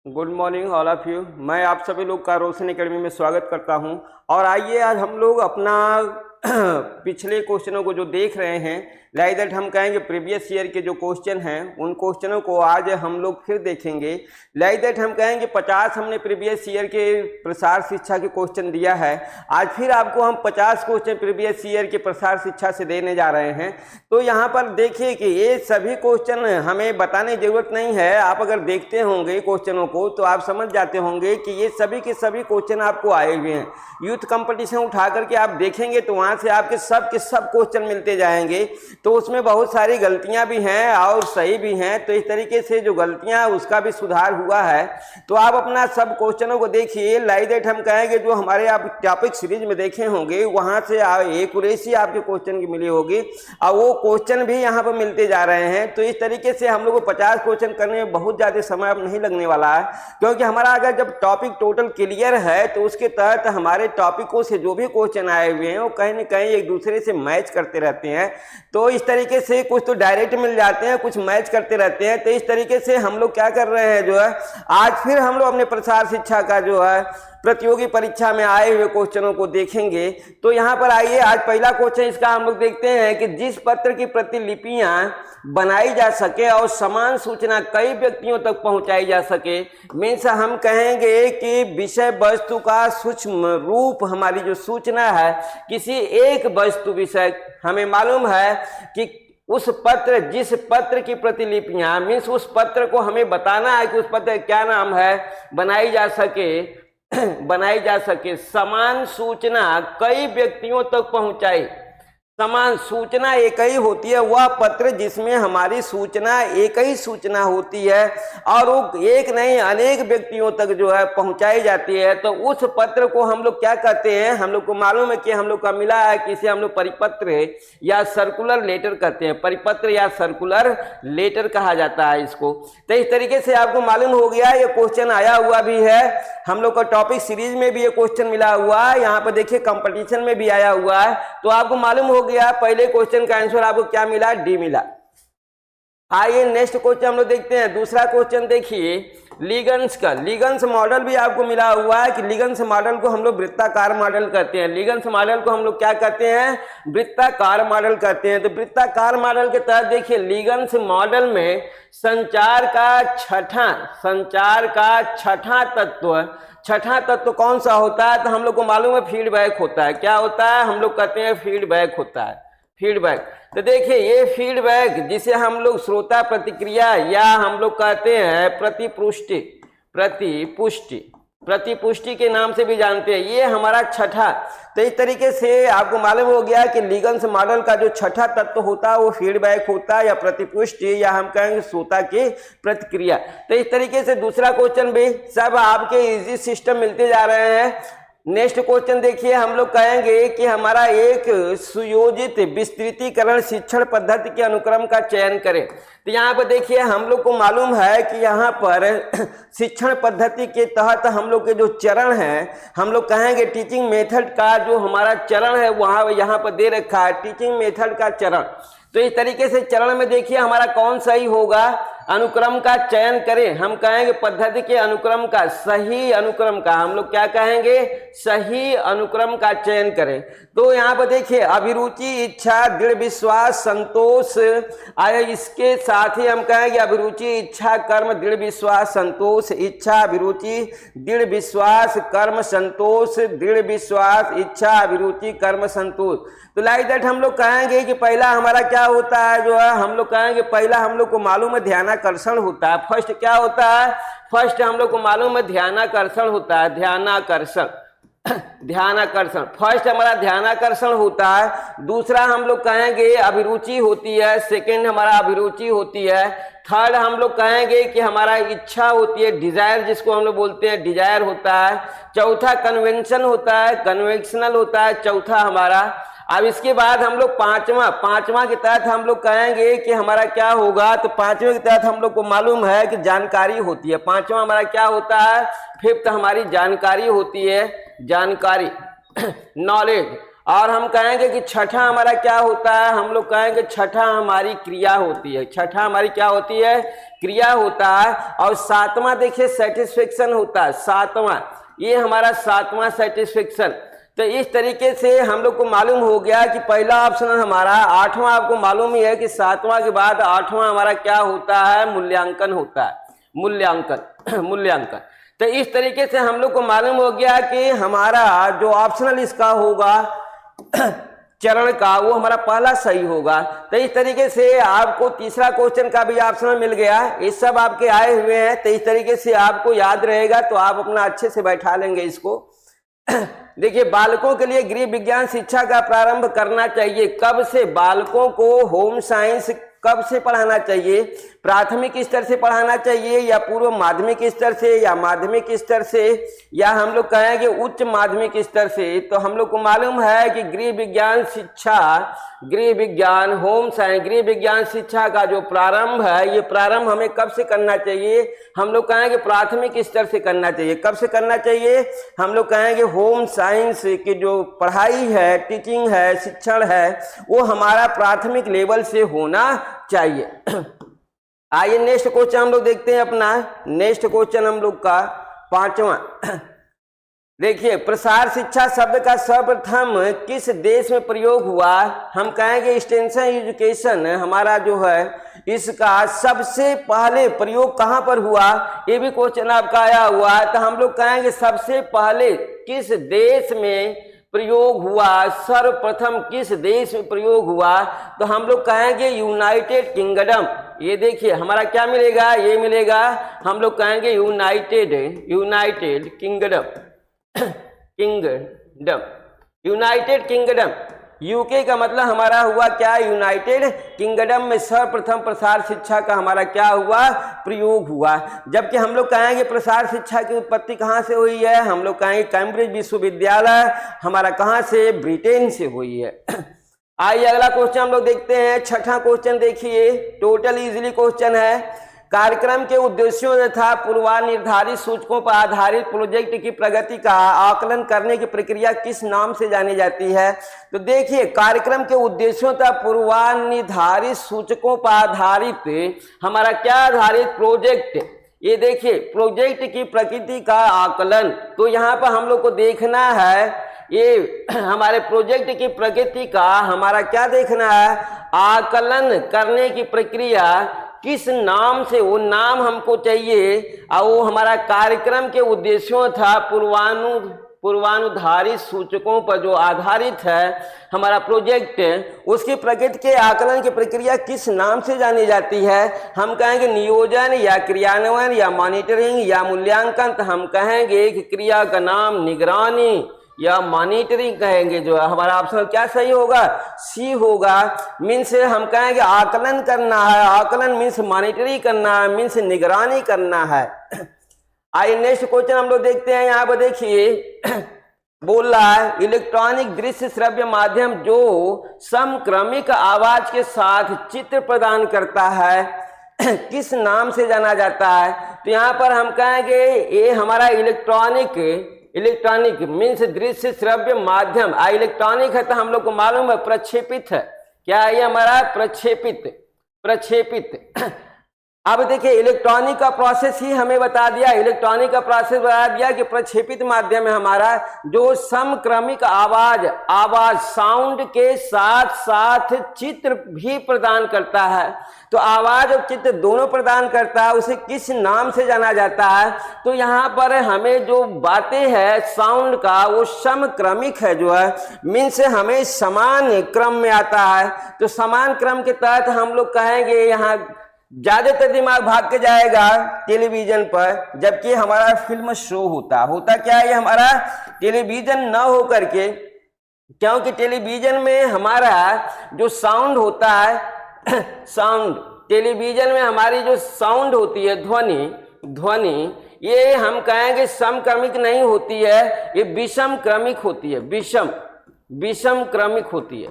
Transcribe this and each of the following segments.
Good morning all of you. मैं आप सभी लोग का रोशन एकेडमी में स्वागत करता हूं। और आइए आज हम लोग अपना पिछले क्वेश्चनों को जो देख रहे हैं, लाइक दैट हम कहेंगे प्रीवियस ईयर के जो क्वेश्चन हैं उन क्वेश्चनों को आज हम लोग फिर देखेंगे। लाइक दैट हम कहेंगे 50 हमने प्रीवियस ईयर के प्रसार शिक्षा के क्वेश्चन दिया है। आज फिर आपको हम 50 क्वेश्चन प्रीवियस ईयर के प्रसार शिक्षा से देने जा रहे हैं। तो यहाँ पर देखिए कि ये सभी क्वेश्चन हमें बताने की जरूरत नहीं है। आप अगर देखते होंगे क्वेश्चनों को तो आप समझ जाते होंगे कि ये सभी के सभी क्वेश्चन आपको आए हुए हैं। यूथ कंपटीशन उठा करके आप देखेंगे तो वहाँ से आपके सब के सब क्वेश्चन मिलते जाएंगे। तो उसमें बहुत सारी गलतियां भी हैं और सही भी हैं। तो इस तरीके से जो गलतियां उसका भी सुधार हुआ है। तो आप अपना सब क्वेश्चनों को देखिए। लाइक दैट हम कहेंगे जो हमारे आप टॉपिक सीरीज में देखे होंगे वहां से एक्यूरेसी आपके क्वेश्चन की मिली होगी और वो क्वेश्चन भी यहाँ पर मिलते जा रहे हैं। तो इस तरीके से हम लोग को 50 क्वेश्चन करने में बहुत ज्यादा समय अब नहीं लगने वाला है, क्योंकि हमारा अगर जब टॉपिक टोटल क्लियर है तो उसके तहत हमारे टॉपिकों से जो भी क्वेश्चन आए हुए हैं वो कहीं ना कहीं एक दूसरे से मैच करते रहते हैं। तो इस तरीके से कुछ तो डायरेक्ट मिल जाते हैं, कुछ मैच करते रहते हैं। तो इस तरीके से हम लोग क्या कर रहे हैं जो है आज फिर हम लोग अपने प्रसार शिक्षा का जो है प्रतियोगी परीक्षा में आए हुए क्वेश्चनों को देखेंगे। तो यहाँ पर आइए, आज पहला क्वेश्चन इसका हम लोग देखते हैं कि जिस पत्र की प्रतिलिपियां बनाई जा सके और समान सूचना कई व्यक्तियों तक पहुंचाई जा सके, मीन्स हम कहेंगे कि विषय वस्तु का सूक्ष्म रूप हमारी जो सूचना है किसी एक वस्तु विषय, हमें मालूम है कि उस पत्र जिस पत्र की प्रतिलिपियां मीन्स उस पत्र को हमें बताना है कि उस पत्र क्या नाम है, बनाई जा सके समान सूचना कई व्यक्तियों तक पहुंचाई। समान सूचना एक ही होती है, वह पत्र जिसमें हमारी सूचना एक ही सूचना होती है और वो एक नहीं अनेक व्यक्तियों तक जो है पहुंचाई जाती है। तो उस पत्र को हम लोग क्या कहते हैं, हम लोग को मालूम है कि हम लोग का मिला है कि इसे हम लोग परिपत्र या सर्कुलर लेटर कहते हैं। परिपत्र या सर्कुलर लेटर कहा जाता है इसको। तो इस तरीके से आपको मालूम हो गया, ये क्वेश्चन आया हुआ भी है हम लोग का टॉपिक सीरीज में भी ये क्वेश्चन मिला हुआ है, यहाँ पर देखिए कंपटीशन में भी आया हुआ है। तो आपको मालूम हो गया पहले क्वेश्चन का आंसर आपको क्या मिला, डी मिला। आइए नेक्स्ट क्वेश्चन हम लोग देखते हैं। दूसरा क्वेश्चन देखिए लिगन्स का। लिगन्स मॉडल भी आपको मिला हुआ है कि लिगन्स मॉडल को हम लोग वृत्ताकार मॉडल कहते हैं। लिगन्स मॉडल को हम लोग क्या कहते हैं, वृत्ताकार मॉडल कहते हैं। तो वृत्ताकार मॉडल के तहत देखिए लिगन्स मॉडल में संचार का छठा तत्व कौन सा होता है, तो हम लोग को मालूम है फीडबैक होता है। क्या होता है, हम लोग कहते हैं फीडबैक होता है, फीडबैक। तो देखिए ये फीडबैक जिसे हम लोग श्रोता प्रतिक्रिया या हम लोग कहते हैं प्रतिपुष्टि के नाम से भी जानते हैं, ये हमारा छठा। तो इस तरीके से आपको मालूम हो गया कि लिगन्स मॉडल का जो छठा तत्व होता है वो फीडबैक होता है या प्रतिपुष्टि या हम कहेंगे श्रोता की प्रतिक्रिया। तो इस तरीके से दूसरा क्वेश्चन भी सब आपके इजी सिस्टम मिलते जा रहे हैं। नेक्स्ट क्वेश्चन देखिए, हम लोग कहेंगे कि हमारा एक सुयोजित विस्तृतीकरण शिक्षण पद्धति के अनुक्रम का चयन करें। तो यहाँ पर देखिए हम लोग को मालूम है कि यहाँ पर शिक्षण पद्धति के तहत हम लोग के जो चरण हैं, हम लोग कहेंगे टीचिंग मेथड का जो हमारा चरण है वहाँ यहाँ पर दे रखा है टीचिंग मेथड का चरण। तो इस तरीके से चरण में देखिए हमारा कौन सही होगा, अनुक्रम का चयन करें। हम कहेंगे पद्धति के अनुक्रम का, सही अनुक्रम का, हम लोग क्या कहेंगे, सही अनुक्रम का चयन करें। तो यहाँ पर देखिए अभिरुचि, इच्छा, दृढ़ विश्वास, संतोष आया। इसके साथ ही हम कहेंगे अभिरुचि, इच्छा, कर्म, दृढ़ विश्वास, संतोष, इच्छा, अभिरुचि, दृढ़ विश्वास, कर्म, संतोष, दृढ़ विश्वास, इच्छा, अभिरुचि, कर्म, संतोष। तो लाइक दैट हम लोग कहेंगे कि पहला हमारा क्या होता है जो है, हम लोग कहेंगे पहला हम लोग को मालूम है ध्यानाकर्षण होता है। फर्स्ट क्या होता है, फर्स्ट हम लोग को मालूम है ध्यानाकर्षण होता है। ध्यानाकर्षण फर्स्ट हमारा ध्यानाकर्षण होता है। दूसरा हम लोग कहेंगे अभिरुचि होती है, सेकंड हमारा अभिरुचि होती है। थर्ड हम लोग कहेंगे कि हमारा इच्छा होती है, डिजायर जिसको हम लोग बोलते हैं, डिजायर होता है। चौथा कन्वेंशन होता है, कन्वेंशनल होता है चौथा हमारा। अब इसके बाद हम लोग पांचवा के तहत हम लोग कहेंगे कि हमारा क्या होगा, तो पांचवें के तहत हम लोग को मालूम है कि जानकारी होती है। पांचवा हमारा क्या होता है, फिफ्थ हमारी जानकारी होती है, जानकारी नॉलेज। और हम कहेंगे कि छठा हमारा क्या होता है, हम लोग कहेंगे छठा हमारी क्रिया होती है। छठा हमारी क्या होती है, क्रिया होता है, और सातवां देखिए सेटिस्फेक्शन होता है, सातवां, ये हमारा सातवां सेटिस्फेक्शन। तो इस तरीके से हम लोग को मालूम हो गया कि पहला ऑप्शन हमारा, आठवां आपको मालूम ही है कि सातवां के बाद आठवां हमारा क्या होता है, मूल्यांकन होता है, मूल्यांकन मूल्यांकन। तो इस तरीके से हम लोग को मालूम हो गया कि हमारा जो ऑप्शनल इसका होगा चरण का, वो हमारा पहला सही होगा। तो इस तरीके से आपको तीसरा क्वेश्चन का भी ऑप्शनल मिल गया, ये सब आपके आए हुए हैं। तो इस तरीके से आपको याद रहेगा, तो आप अपना अच्छे से बैठा लेंगे इसको। देखिए, बालकों के लिए गृह विज्ञान शिक्षा का प्रारंभ करना चाहिए कब से? बालकों को होम साइंस कब से पढ़ाना चाहिए? प्राथमिक स्तर से पढ़ाना चाहिए, या पूर्व माध्यमिक स्तर से, या माध्यमिक स्तर से, या हम लोग कहेंगे उच्च माध्यमिक स्तर से? तो हम लोग को मालूम है कि गृह विज्ञान शिक्षा, गृह विज्ञान होम साइंस, गृह विज्ञान शिक्षा का जो प्रारंभ है, ये प्रारंभ हमें कब से करना चाहिए? हम लोग कहेंगे प्राथमिक स्तर से करना चाहिए। कब से करना चाहिए? हम लोग कहेंगे होम साइंस की जो पढ़ाई है, टीचिंग है, शिक्षण है, वो हमारा प्राथमिक लेवल से होना चाहिए। आइए नेक्स्ट क्वेश्चन हम लोग देखते हैं अपना। नेक्स्ट क्वेश्चन हम लोग का पांचवा। देखिए, प्रसार शिक्षा शब्द का सर्वप्रथम किस देश में प्रयोग हुआ? हम कहेंगे एक्सटेंशन एजुकेशन हमारा जो है, इसका सबसे पहले प्रयोग कहां पर हुआ? ये भी क्वेश्चन आपका आया हुआ है। तो हम लोग कहेंगे सबसे पहले किस देश में प्रयोग हुआ, सर्वप्रथम किस देश में प्रयोग हुआ? तो हम लोग कहेंगे यूनाइटेड किंगडम। ये देखिए हमारा क्या मिलेगा, ये मिलेगा, हम लोग कहेंगे United kingdom, kingdom, United kingdom. UK का मतलब हमारा हुआ क्या? यूनाइटेड किंगडम में सर्वप्रथम प्रसार शिक्षा का हमारा क्या हुआ? प्रयोग हुआ। जबकि हम लोग कहेंगे प्रसार शिक्षा की उत्पत्ति कहाँ से हुई है? हम लोग कहेंगे कैम्ब्रिज विश्वविद्यालय हमारा कहाँ से? ब्रिटेन से हुई है। आइए अगला क्वेश्चन हम लोग देखते हैं। छठा क्वेश्चन देखिए, टोटल इजीली क्वेश्चन है। कार्यक्रम के उद्देश्यों तथा पूर्वानिर्धारित सूचकों पर आधारित प्रोजेक्ट की प्रगति का आकलन करने की प्रक्रिया किस नाम से जानी जाती है? तो देखिए, कार्यक्रम के उद्देश्यों तथा पूर्वानिर्धारित सूचकों पर आधारित हमारा क्या आधारित? प्रोजेक्ट। ये देखिए, प्रोजेक्ट की प्रकृति का आकलन। तो यहाँ पर हम लोग को देखना है, ये हमारे प्रोजेक्ट की प्रकृति का हमारा क्या देखना है? आकलन करने की प्रक्रिया किस नाम से, वो नाम हमको चाहिए। और वो हमारा कार्यक्रम के उद्देश्यों था पूर्वानुधारित सूचकों पर जो आधारित है हमारा प्रोजेक्ट, उसकी प्रकृति के आकलन की प्रक्रिया किस नाम से जानी जाती है? हम कहेंगे नियोजन, या क्रियान्वयन, या मॉनिटरिंग, या मूल्यांकन। तो हम कहेंगे कि क्रिया का नाम निगरानी या मॉनिटरिंग कहेंगे। जो है हमारा ऑप्शन क्या सही होगा? सी होगा। मीन्स हम कहेंगे आकलन करना है, आकलन मीन्स मॉनिटरिंग करना है, मीन्स निगरानी करना है। आइए नेक्स्ट क्वेश्चन हम लोग देखते हैं। यहाँ पर देखिए बोल रहा है, इलेक्ट्रॉनिक दृश्य श्रव्य माध्यम जो समक्रमिक आवाज के साथ चित्र प्रदान करता है किस नाम से जाना जाता है? तो यहाँ पर हम कहेंगे ये हमारा इलेक्ट्रॉनिक मीन्स दृश्य श्रव्य माध्यम। इलेक्ट्रॉनिक है तो हम लोग को मालूम है प्रक्षेपित है। क्या है ये हमारा? प्रक्षेपित। अब देखिए, इलेक्ट्रॉनिक का प्रोसेस ही हमें बता दिया, इलेक्ट्रॉनिक का प्रोसेस बता दिया कि प्रक्षेपित माध्यम है हमारा जो समक्रमिक आवाज साउंड के साथ साथ चित्र भी प्रदान करता है। तो आवाज और चित्र दोनों प्रदान करता है, उसे किस नाम से जाना जाता है? तो यहाँ पर हमें जो बातें है साउंड का, वो समक्रमिक है जो है, मीन्स हमें समान क्रम में आता है। तो समान क्रम के तहत हम लोग कहेंगे यहाँ ज्यादातर दिमाग भाग के जाएगा टेलीविजन पर, जबकि हमारा फिल्म शो होता क्या है? ये हमारा टेलीविजन न हो करके, क्योंकि टेलीविजन में हमारा जो साउंड होता है साउंड, टेलीविजन में हमारी जो साउंड होती है ध्वनि, ये हम कहेंगे समक्रमिक नहीं होती है, ये विषम क्रमिक होती है। विषम क्रमिक होती है,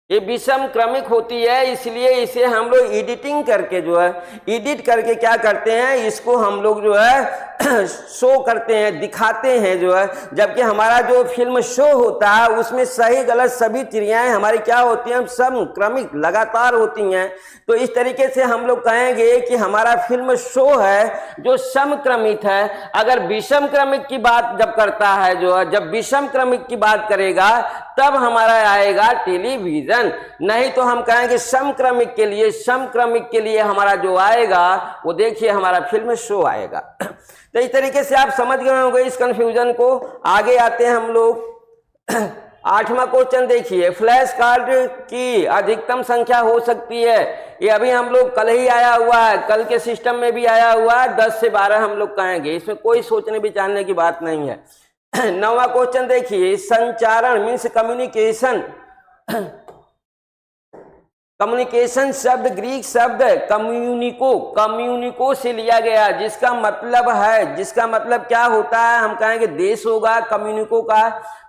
ये विषम क्रमिक होती है। इसलिए इसे हम लोग एडिटिंग करके जो है, एडिट करके क्या करते हैं, इसको हम लोग जो है शो करते हैं, दिखाते हैं जो है, जबकि हमारा जो फिल्म शो होता है उसमें सही गलत सभी क्रियाएं हमारी क्या होती हैं, समक्रमिक लगातार होती हैं। तो इस तरीके से हम लोग कहेंगे कि हमारा फिल्म शो है जो समक्रमित है। अगर विषम क्रमिक की बात जब करता है जो है, जब विषम क्रमिक की बात करेगा तब हमारा आएगा टेलीविजन, नहीं तो हम कहेंगे समक्रमिक के लिए, समक्रमिक के लिए हमारा जो आएगा वो देखिए हमारा फिल्म शो आएगा। तो इस तरीके से आप समझ गए होंगे इस कंफ्यूजन को। आगे आते हैं हम लोग 8वां क्वेश्चन देखिए, फ्लैश कार्ड की अधिकतम संख्या हो सकती है। ये अभी हम लोग कल ही आया हुआ है, कल के सिस्टम में भी आया हुआ है, 10 से 12 हम लोग कहेंगे, इसमें कोई सोचने विचारने की बात नहीं है। 9वां क्वेश्चन देखिए, संचारण मीन्स कम्युनिकेशन। कम्युनिकेशन शब्द ग्रीक शब्द कम्युनिको से लिया गया, जिसका मतलब क्या होता है, हम कहेंगे देश होगा।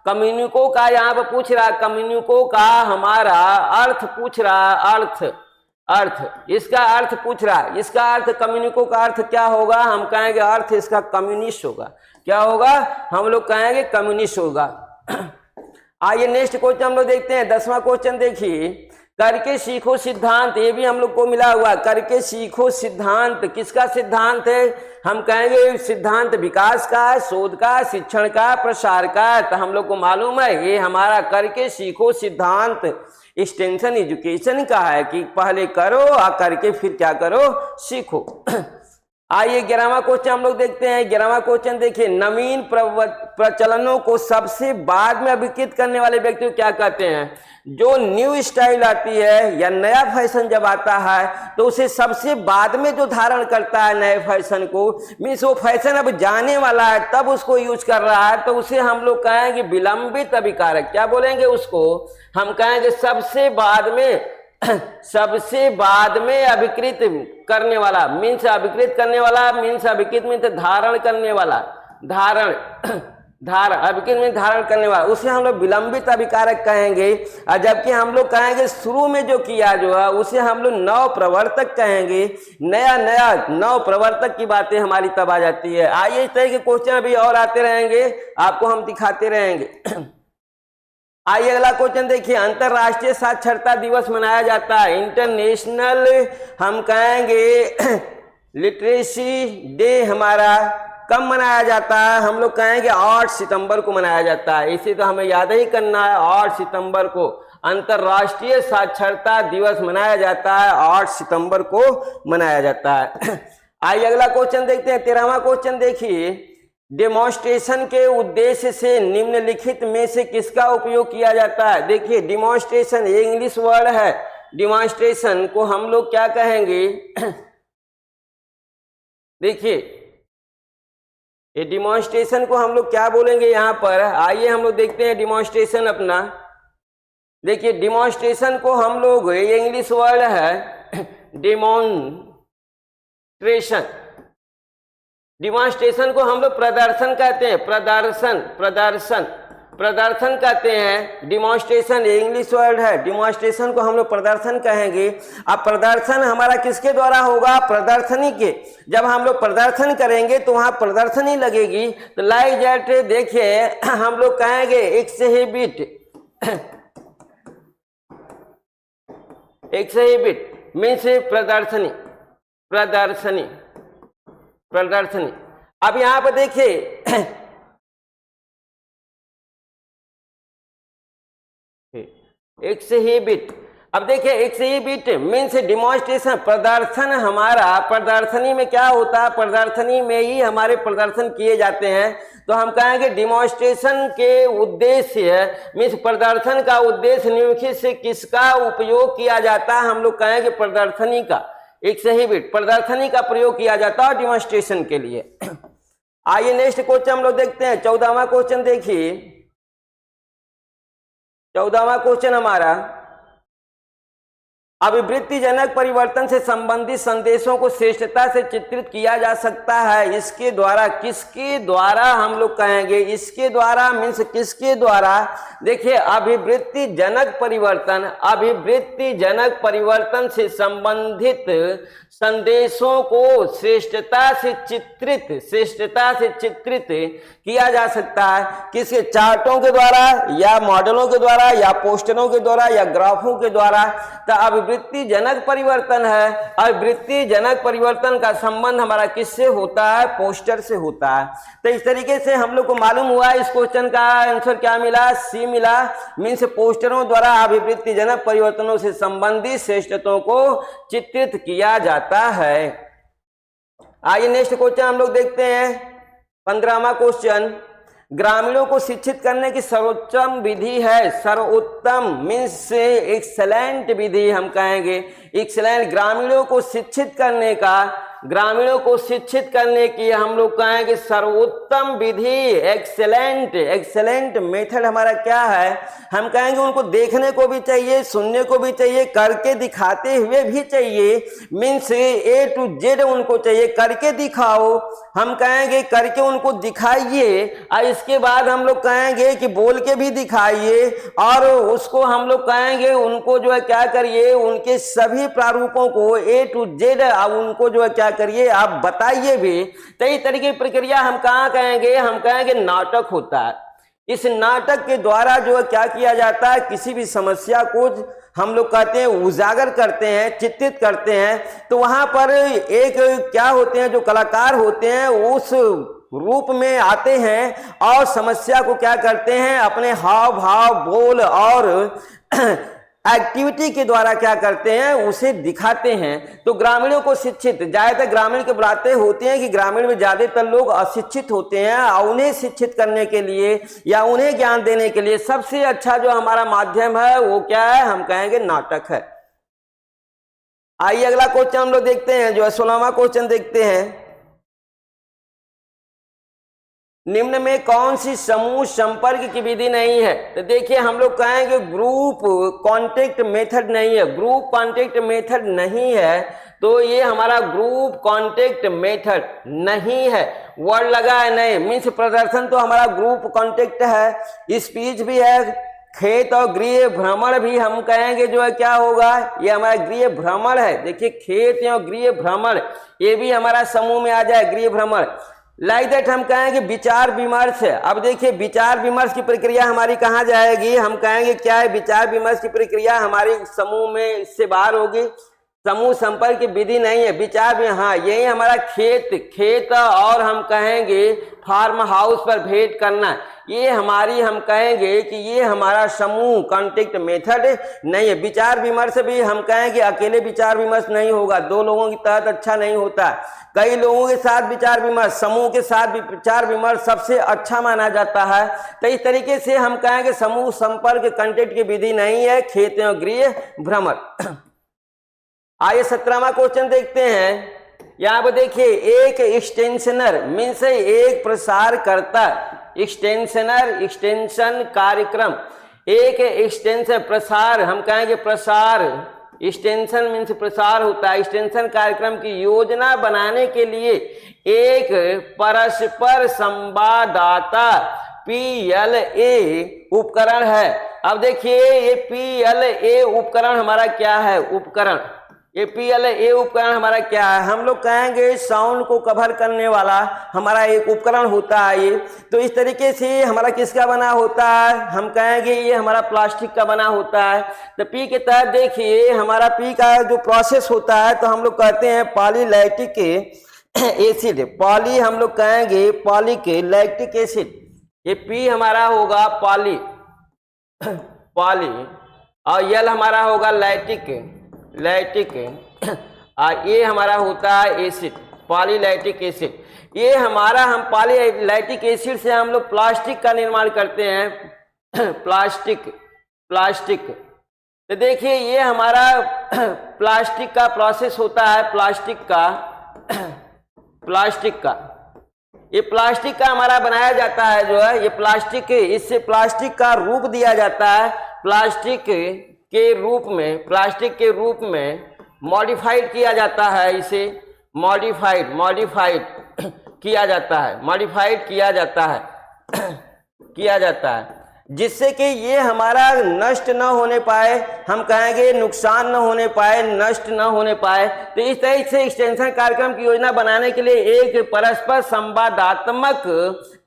कम्युनिको का यहाँ पर पूछ रहा, कम्युनिको का हमारा अर्थ पूछ रहा, अर्थ इसका अर्थ पूछ रहा, इसका अर्थ कम्युनिको का अर्थ क्या होगा, हम कहेंगे अर्थ इसका कम्युनिस्ट होगा। क्या होगा, हम लोग कहेंगे कम्युनिस्ट होगा। आइए नेक्स्ट क्वेश्चन हम लोग देखते हैं, 10वां क्वेश्चन देखिए, करके सीखो सिद्धांत। ये भी हम लोग को मिला हुआ, करके सीखो सिद्धांत किसका सिद्धांत है, हम कहेंगे सिद्धांत विकास का, शोध का, शिक्षण का, प्रसार का। तो हम लोग को मालूम है ये हमारा करके सीखो सिद्धांत एक्सटेंशन एजुकेशन का है कि पहले करो और करके फिर क्या करो, सीखो। आइए 11वां क्वेश्चन हम लोग देखते हैं। 11वां क्वेश्चन देखिए, नवीन प्रचलनों को सबसे बाद में अभिकृत करने वाले व्यक्ति को क्या कहते हैं। जो न्यू स्टाइल आती है या नया फैशन जब आता है तो उसे सबसे बाद में जो धारण करता है नए फैशन को, मीन्स वो फैशन अब जाने वाला है तब उसको यूज कर रहा है, तो उसे हम लोग कहेंगे विलंबित अभिकारक। क्या बोलेंगे उसको, हम कहेंगे सबसे बाद में अभिकृत करने वाला, मीन्स अभिकृत करने वाला, मीन्स अभिकृत मीन्स धारण करने वाला, अभिकृत में धारण करने वाला, उसे हम लोग विलंबित अभिकारक कहेंगे। और जबकि हम लोग कहेंगे शुरू में जो किया जो है उसे हम लोग नव प्रवर्तक कहेंगे। नया नव प्रवर्तक की बातें हमारी तब आ जाती है। आइए इस तरह के क्वेश्चन अभी और आते रहेंगे, आपको हम दिखाते रहेंगे। आइए अगला क्वेश्चन देखिए, अंतरराष्ट्रीय साक्षरता दिवस मनाया जाता है, इंटरनेशनल हम कहेंगे लिटरेसी डे हमारा कब मनाया जाता है, हम लोग कहेंगे 8 सितंबर को मनाया जाता है। इसे तो हमें याद ही करना है, 8 सितंबर को अंतरराष्ट्रीय साक्षरता दिवस मनाया जाता है, 8 सितंबर को मनाया जाता है। आइए अगला क्वेश्चन देखते हैं, 13वां क्वेश्चन देखिए, डेमोन्स्ट्रेशन के उद्देश्य से निम्नलिखित में से किसका उपयोग किया जाता है। देखिए डिमॉन्स्ट्रेशन ये इंग्लिश वर्ड है, डिमॉन्स्ट्रेशन को हम लोग क्या कहेंगे देखिए ये डिमॉन्स्ट्रेशन को हम लोग क्या बोलेंगे यहाँ पर, आइए हम लोग देखते हैं डिमॉन्स्ट्रेशन अपना। देखिए डिमॉन्स्ट्रेशन को हम लोग, ये इंग्लिश वर्ड है डिमॉन्स्ट्रेशन, डिमॉन्स्ट्रेशन को हम लोग प्रदर्शन कहते हैं, प्रदर्शन कहते हैं। डिमॉन्स्ट्रेशन इंग्लिश वर्ड है, डिमॉन्स्ट्रेशन को हम लोग प्रदर्शन कहेंगे। अब प्रदर्शन हमारा किसके द्वारा होगा, प्रदर्शनी के। जब हम लोग प्रदर्शन करेंगे तो वहां प्रदर्शनी लगेगी। तो लाइक दैट देखिए हम लोग कहेंगे एक्सहिबिट मीन्स प्रदर्शनी। अब यहां पर देखिए एक्सहिबिट, अब देखिए एक्सहिबिट मीन्स डिमॉन्स्ट्रेशन, प्रदर्शन हमारा, प्रदर्शनी में क्या होता है, प्रदर्शनी में ही हमारे प्रदर्शन किए जाते हैं। तो हम कहेंगे डिमॉन्स्ट्रेशन के उद्देश्य मीन्स प्रदर्शन का उद्देश्य निम्नलिखित से किसका उपयोग किया जाता है, हम लोग कहेंगे प्रदर्शनी का, एक्सहिबिट प्रदर्शनी का प्रयोग किया जाता है डिमॉन्स्ट्रेशन के लिए। आइए नेक्स्ट क्वेश्चन हम लोग देखते हैं, 14वां क्वेश्चन देखिए, 14वां क्वेश्चन हमारा, अभिवृत्तिजनक परिवर्तन से संबंधित संदेशों को श्रेष्ठता से चित्रित किया जा सकता है। इसके द्वारा, किसके द्वारा हम लोग कहेंगे, इसके द्वारा मीन्स किसके द्वारा, देखिए अभिवृत्तिजनक परिवर्तन से संबंधित संदेशों को श्रेष्ठता से चित्रित किया जा सकता है। किसके, चार्टों के द्वारा या मॉडलों के द्वारा या पोस्टरों के द्वारा या ग्राफों के द्वारा। तो अभिवृत्तिजनक परिवर्तन है, अभिवृत्तिजनक परिवर्तन का संबंध हमारा किससे होता है, पोस्टर से होता है। तो इस तरीके से हम लोग को मालूम हुआ इस क्वेश्चन का आंसर क्या मिला, सी मिला। मीन्स पोस्टरों द्वारा अभिवृत्तिजनक परिवर्तनों से संबंधित श्रेष्ठताओं को चित्रित किया जाता है। आइए नेक्स्ट क्वेश्चन हम लोग देखते हैं, 15वां क्वेश्चन। ग्रामीणों को शिक्षित करने की सर्वोत्तम विधि है, सर्वोत्तम मीन्स एक्सेलेंट विधि हम कहेंगे, एक्सेलेंट। ग्रामीणों को शिक्षित करने की हम लोग कहेंगे सर्वोत्तम विधि, एक्सेलेंट मेथड हमारा क्या है, हम कहेंगे उनको देखने को भी चाहिए, सुनने को भी चाहिए, करके दिखाते हुए भी चाहिए। मीन्स A to Z उनको चाहिए, करके दिखाओ, हम कहेंगे करके उनको दिखाइए। और इसके बाद हम लोग कहेंगे कि बोल के भी दिखाइए, और उसको हम लोग कहेंगे उनको जो है क्या करिए, उनके सभी प्रारूपों को A to Z अब उनको जो है क्या करिए, आप बताइए भी। तो इस तरीके की प्रक्रिया हम कहाँ कहेंगे, हम कहेंगे नाटक होता है। इस नाटक के द्वारा जो है क्या किया जाता है, किसी भी समस्या को हम लोग कहते हैं उजागर करते हैं, चित्रित करते हैं। तो वहां पर एक क्या होते हैं, जो कलाकार होते हैं उस रूप में आते हैं और समस्या को क्या करते हैं, अपने हाव भाव, बोल और एक्टिविटी के द्वारा क्या करते हैं, उसे दिखाते हैं। तो ग्रामीणों को शिक्षित, ज्यादातर ग्रामीण के बातें होती हैं कि ग्रामीण में ज्यादातर लोग अशिक्षित होते हैं, और उन्हें शिक्षित करने के लिए या उन्हें ज्ञान देने के लिए सबसे अच्छा जो हमारा माध्यम है वो क्या है, हम कहेंगे नाटक है। आइए अगला क्वेश्चन हम लोग देखते हैं, जो है 16वां क्वेश्चन देखते हैं। निम्न में कौन सी समूह संपर्क की विधि नहीं है। तो देखिए हम लोग कहेंगे ग्रुप कांटेक्ट मेथड नहीं है, ग्रुप कांटेक्ट मेथड नहीं है। तो ये हमारा ग्रुप कांटेक्ट मेथड नहीं है, वर्ड लगा है नहीं, मीन्स प्रदर्शन तो हमारा ग्रुप कांटेक्ट है, स्पीच भी है, खेत और गृह भ्रमण भी हम कहेंगे जो है क्या होगा, ये हमारा गृह भ्रमण है। देखिए खेत और गृह भ्रमण ये भी हमारा समूह में आ जाए, गृह भ्रमण। लाइक दैट हम कहेंगे विचार विमर्श है। अब देखिए विचार विमर्श की प्रक्रिया हमारी कहाँ जाएगी, हम कहेंगे क्या है, विचार विमर्श की प्रक्रिया हमारी समूह में इससे बाहर होगी, समूह संपर्क की विधि नहीं है। विचार भी, हाँ यही हमारा खेत और हम कहेंगे फार्म हाउस पर भेंट करना, ये हमारी हम कहेंगे कि ये हमारा समूह कांटेक्ट मेथड नहीं है। विचार विमर्श भी हम कहेंगे अकेले विचार विमर्श नहीं होगा, दो लोगों के तहत अच्छा नहीं होता, कई लोगों के साथ विचार विमर्श, समूह के साथ विचार विमर्श सबसे अच्छा माना जाता है। तो इस तरीके से हम कहेंगे समूह संपर्क कांटेक्ट की विधि नहीं है, खेत और गृह भ्रमण। आइए 17वां क्वेश्चन देखते हैं। यहाँ पर देखिए एक एक्सटेंशनर मीन्स एक प्रसारकर्ता, एक्सटेंशन कार्यक्रम, एक एक्सटेंशन प्रसार हम कहेंगे प्रसार, एक्सटेंशन मीन्स प्रसार होता है। एक्सटेंशन कार्यक्रम की योजना बनाने के लिए एक परस्पर संवाददाता PLA उपकरण है। अब देखिए ये PLA उपकरण हमारा क्या है, उपकरण, ये PLA उपकरण हमारा क्या है, हम लोग कहेंगे साउंड को कवर करने वाला हमारा एक उपकरण होता है ये। तो इस तरीके से हमारा किसका बना होता है, हम कहेंगे ये हमारा प्लास्टिक का बना होता है। तो P के तहत देखिए हमारा P का जो प्रोसेस होता है, तो हम लोग कहते हैं पॉलीलैक्टिक एसिड, पॉली हम लोग कहेंगे पॉलिक लैक्टिक एसिड, ये P हमारा होगा पॉली, और L हमारा होगा लैक्टिक, ये हमारा होता है एसिड, पॉलीलैक्टिक एसिड। ये हमारा हम पॉलीलैक्टिक एसिड से हम लोग प्लास्टिक का निर्माण करते हैं, प्लास्टिक। तो देखिए ये हमारा प्लास्टिक का प्रोसेस होता है, प्लास्टिक का ये प्लास्टिक का हमारा बनाया जाता है जो है, ये प्लास्टिक, इससे प्लास्टिक का रूप दिया जाता है, प्लास्टिक के रूप में, प्लास्टिक के रूप में मॉडिफाइड किया जाता है, इसे मॉडिफाइड किया जाता है, मॉडिफाइड किया जाता है जिससे कि ये हमारा नष्ट न होने पाए, हम कहेंगे नुकसान न होने पाए, नष्ट न होने पाए। तो इस तरह से एक्सटेंशन कार्यक्रम की योजना बनाने के लिए एक परस्पर संवादात्मक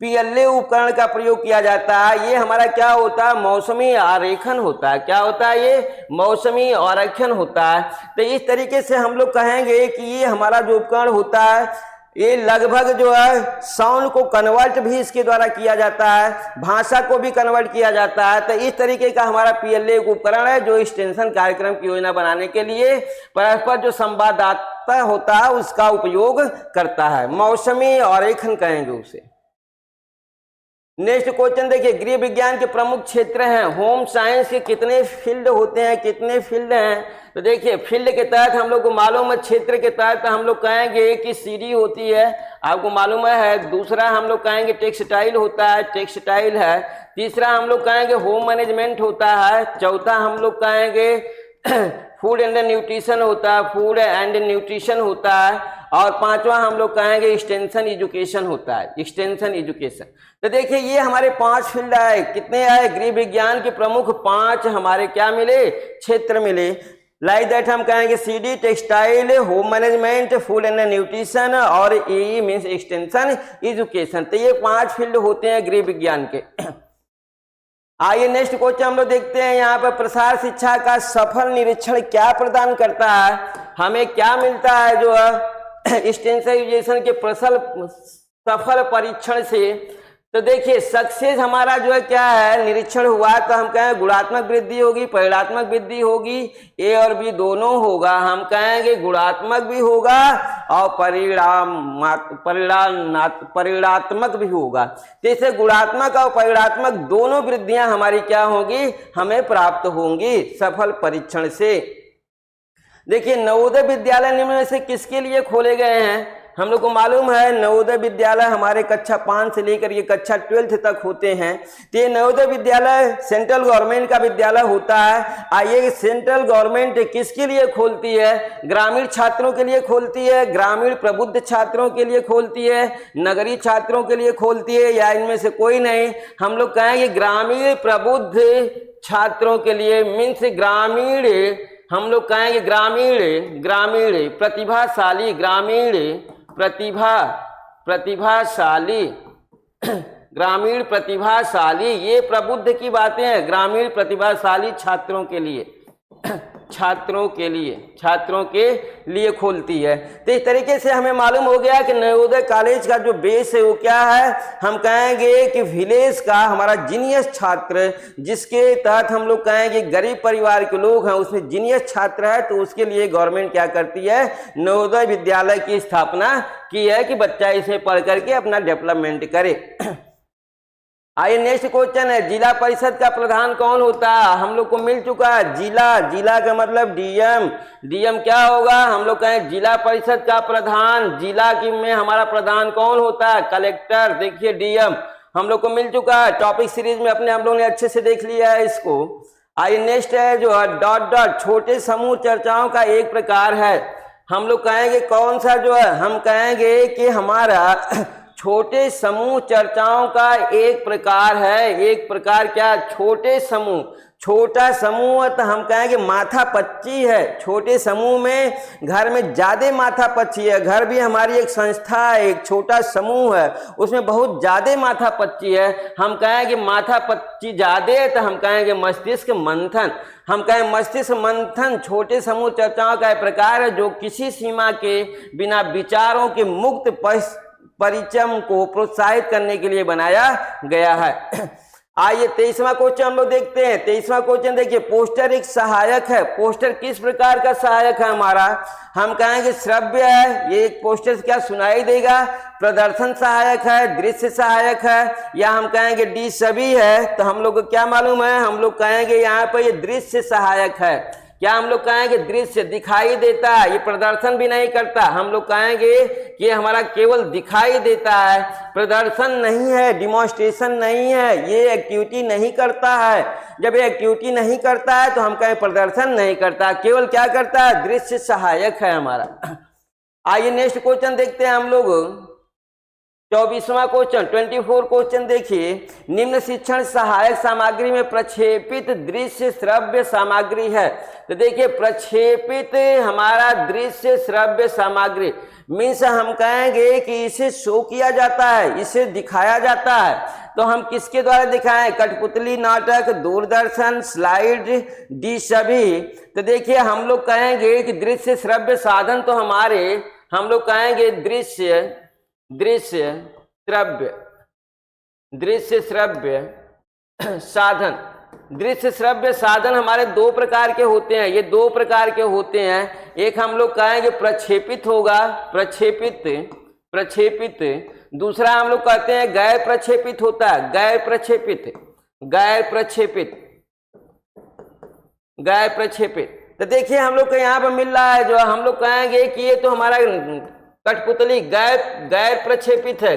PLA उपकरण का प्रयोग किया जाता है। ये हमारा क्या होता है, मौसमी आरेखन होता है। क्या होता है, ये मौसमी आरेखन होता है। तो इस तरीके से हम लोग कहेंगे कि ये हमारा जो उपकरण होता है, ये लगभग जो है साउंड को कन्वर्ट भी इसके द्वारा किया जाता है, भाषा को भी कन्वर्ट किया जाता है। तो इस तरीके का हमारा PLA उपकरण है जो एक्सटेंशन कार्यक्रम की योजना बनाने के लिए परस्पर जो संवाददाता होता है उसका उपयोग करता है। मौसमी आरेखन कहेंगे उसे। नेक्स्ट क्वेश्चन देखिए, गृह विज्ञान के प्रमुख क्षेत्र हैं। होम साइंस के कितने फील्ड होते हैं, कितने फील्ड हैं? तो देखिए, फील्ड के तहत हम लोग को मालूम है, क्षेत्र के तहत हम लोग कहेंगे कि CD होती है, आपको मालूम है। दूसरा हम लोग कहेंगे टेक्सटाइल होता है, टेक्सटाइल है। तीसरा हम लोग कहेंगे होम मैनेजमेंट होता है। चौथा हम लोग कहेंगे फूड एंड न्यूट्रिशन होता है, फूड एंड न्यूट्रिशन होता है। और पांचवा हम लोग कहेंगे एक्सटेंशन एजुकेशन होता है, एक्सटेंशन एजुकेशन। तो देखिए, ये हमारे 5 फील्ड आए। कितने आए? गृह विज्ञान के प्रमुख 5 हमारे क्या मिले, क्षेत्र मिले। लाइक दैट हम कहेंगे CD textile, home management, food and nutrition और EE मीन्स एक्सटेंशन एजुकेशन। तो ये 5 फील्ड होते हैं गृह विज्ञान के। आइए नेक्स्ट क्वेश्चन हम लोग देखते हैं। यहाँ पर प्रसार शिक्षा का सफल निरीक्षण क्या प्रदान करता है, हमें क्या मिलता है जो एक्सटेंशन एजुकेशन के सफल परीक्षण से? तो देखिए, सक्सेस हमारा जो है क्या है, निरीक्षण हुआ तो हम कहें गुणात्मक वृद्धि होगी, परिणात्मक वृद्धि होगी, A और B दोनों होगा। हम कहेंगे गुणात्मक भी होगा और परिणात्मक भी होगा। जैसे गुणात्मक और परिणात्मक दोनों वृद्धियां हमारी क्या होंगी, हमें प्राप्त होंगी सफल परीक्षण से। देखिए, नवोदय विद्यालय निम्न में से किसके लिए खोले गए हैं? हम लोग को मालूम है नवोदय विद्यालय हमारे कक्षा 5 से लेकर ये कक्षा 12 तक होते हैं। तो ये नवोदय विद्यालय सेंट्रल गवर्नमेंट का विद्यालय होता है। आइए, सेंट्रल गवर्नमेंट किसके लिए खोलती है? ग्रामीण छात्रों के लिए खोलती है, ग्रामीण प्रबुद्ध छात्रों के लिए खोलती है, नगरीय छात्रों के लिए खोलती है, या इनमें से कोई नहीं? हम लोग कहेंगे ग्रामीण प्रबुद्ध छात्रों के लिए, मीन्स ग्रामीण, हम लोग कहेंगे ग्रामीण प्रतिभाशाली, ग्रामीण प्रतिभाशाली, ये प्रबुद्ध की बातें हैं। ग्रामीण प्रतिभाशाली छात्रों के लिए खोलती है। तो इस तरीके से हमें मालूम हो गया कि नवोदय कॉलेज का जो बेस है वो क्या है, हम कहेंगे कि विलेज का हमारा जीनियस छात्र, जिसके तहत हम लोग कहेंगे गरीब परिवार के लोग हैं, उसमें जीनियस छात्र है, तो उसके लिए गवर्नमेंट क्या करती है, नवोदय विद्यालय की स्थापना की है कि बच्चा इसे पढ़ करके अपना डेवलपमेंट करे। आइए नेक्स्ट क्वेश्चन है, जिला परिषद का प्रधान कौन होता है? हम लोग को मिल चुका है जिला का मतलब डीएम क्या होगा, हम लोग कहें जिला परिषद का प्रधान। जिला की में हमारा प्रधान कौन होता है? कलेक्टर। देखिए डीएम हम लोग को मिल चुका है। टॉपिक सीरीज में अपने हम लोग ने अच्छे से देख लिया है इसको। आइए नेक्स्ट है जो है ... छोटे समूह चर्चाओं का एक प्रकार है। हम लोग कहेंगे कौन सा जो है, हम कहेंगे कि हमारा छोटे समूह चर्चाओं का एक प्रकार है। एक प्रकार क्या? छोटे समूह। छोटा समूह तो हम कहेंगे माथा पच्ची है। छोटे समूह में घर में ज्यादा माथा पच्ची है। घर भी हमारी एक संस्था है, एक छोटा समूह है, उसमें बहुत ज्यादा माथा पच्ची है। हम कहेंगे माथा पच्ची ज्यादा तो हम कहेंगे मस्तिष्क मंथन। हम कहें मस्तिष्क मंथन छोटे समूह चर्चाओं का एक प्रकार है जो किसी सीमा के बिना विचारों के मुक्त परिचय को प्रोत्साहित करने के लिए बनाया गया है। आइए 23वां क्वेश्चन हम लोग देखते हैं। 23वां क्वेश्चन देखिए, पोस्टर एक सहायक है। पोस्टर किस प्रकार का सहायक है हमारा? हम कहेंगे श्रव्य है, ये एक पोस्टर क्या सुनाई देगा। प्रदर्शन सहायक है, दृश्य सहायक है, या हम कहेंगे डी सभी है। तो हम लोग को क्या मालूम है, हम लोग कहेंगे यहाँ पर ये दृश्य सहायक है। क्या हम लोग कहेंगे दृश्य दिखाई देता है, ये प्रदर्शन भी नहीं करता। हम लोग कहेंगे कि हमारा केवल दिखाई देता है, प्रदर्शन नहीं है, डिमॉन्स्ट्रेशन नहीं है, ये एक्टिविटी नहीं करता है। जब ये एक्टिविटी नहीं करता है तो हम कहें प्रदर्शन नहीं करता, केवल क्या करता है, दृश्य सहायक है हमारा। आइए नेक्स्ट क्वेश्चन देखते हैं हम लोग। 24वां क्वेश्चन 24 क्वेश्चन देखिए, निम्न शिक्षण सहायक सामग्री में प्रक्षेपित दृश्य श्रव्य सामग्री है। तो देखिए प्रक्षेपित हमारा दृश्य श्रव्य सामग्री मीन्स हम कहेंगे कि इसे शो किया जाता है, इसे दिखाया जाता है। तो हम किसके द्वारा दिखाएं, कठपुतली, नाटक, दूरदर्शन, स्लाइड, डी सभी। तो देखिए हम लोग कहेंगे कि दृश्य श्रव्य साधन तो हमारे हम लोग कहेंगे दृश्य श्रव्य साधन। दृश्य श्रव्य साधन हमारे दो प्रकार के होते हैं, ये दो प्रकार के होते हैं। एक हम लोग कहेंगे प्रक्षेपित होगा, प्रक्षेपित। दूसरा हम लोग कहते हैं गैर प्रक्षेपित होता है, गैर प्रक्षेपित। तो देखिए हम लोग को यहाँ पर मिल रहा है, जो हम लोग कहेंगे कि ये तो हमारा कठपुतली गैर प्रक्षेपित है,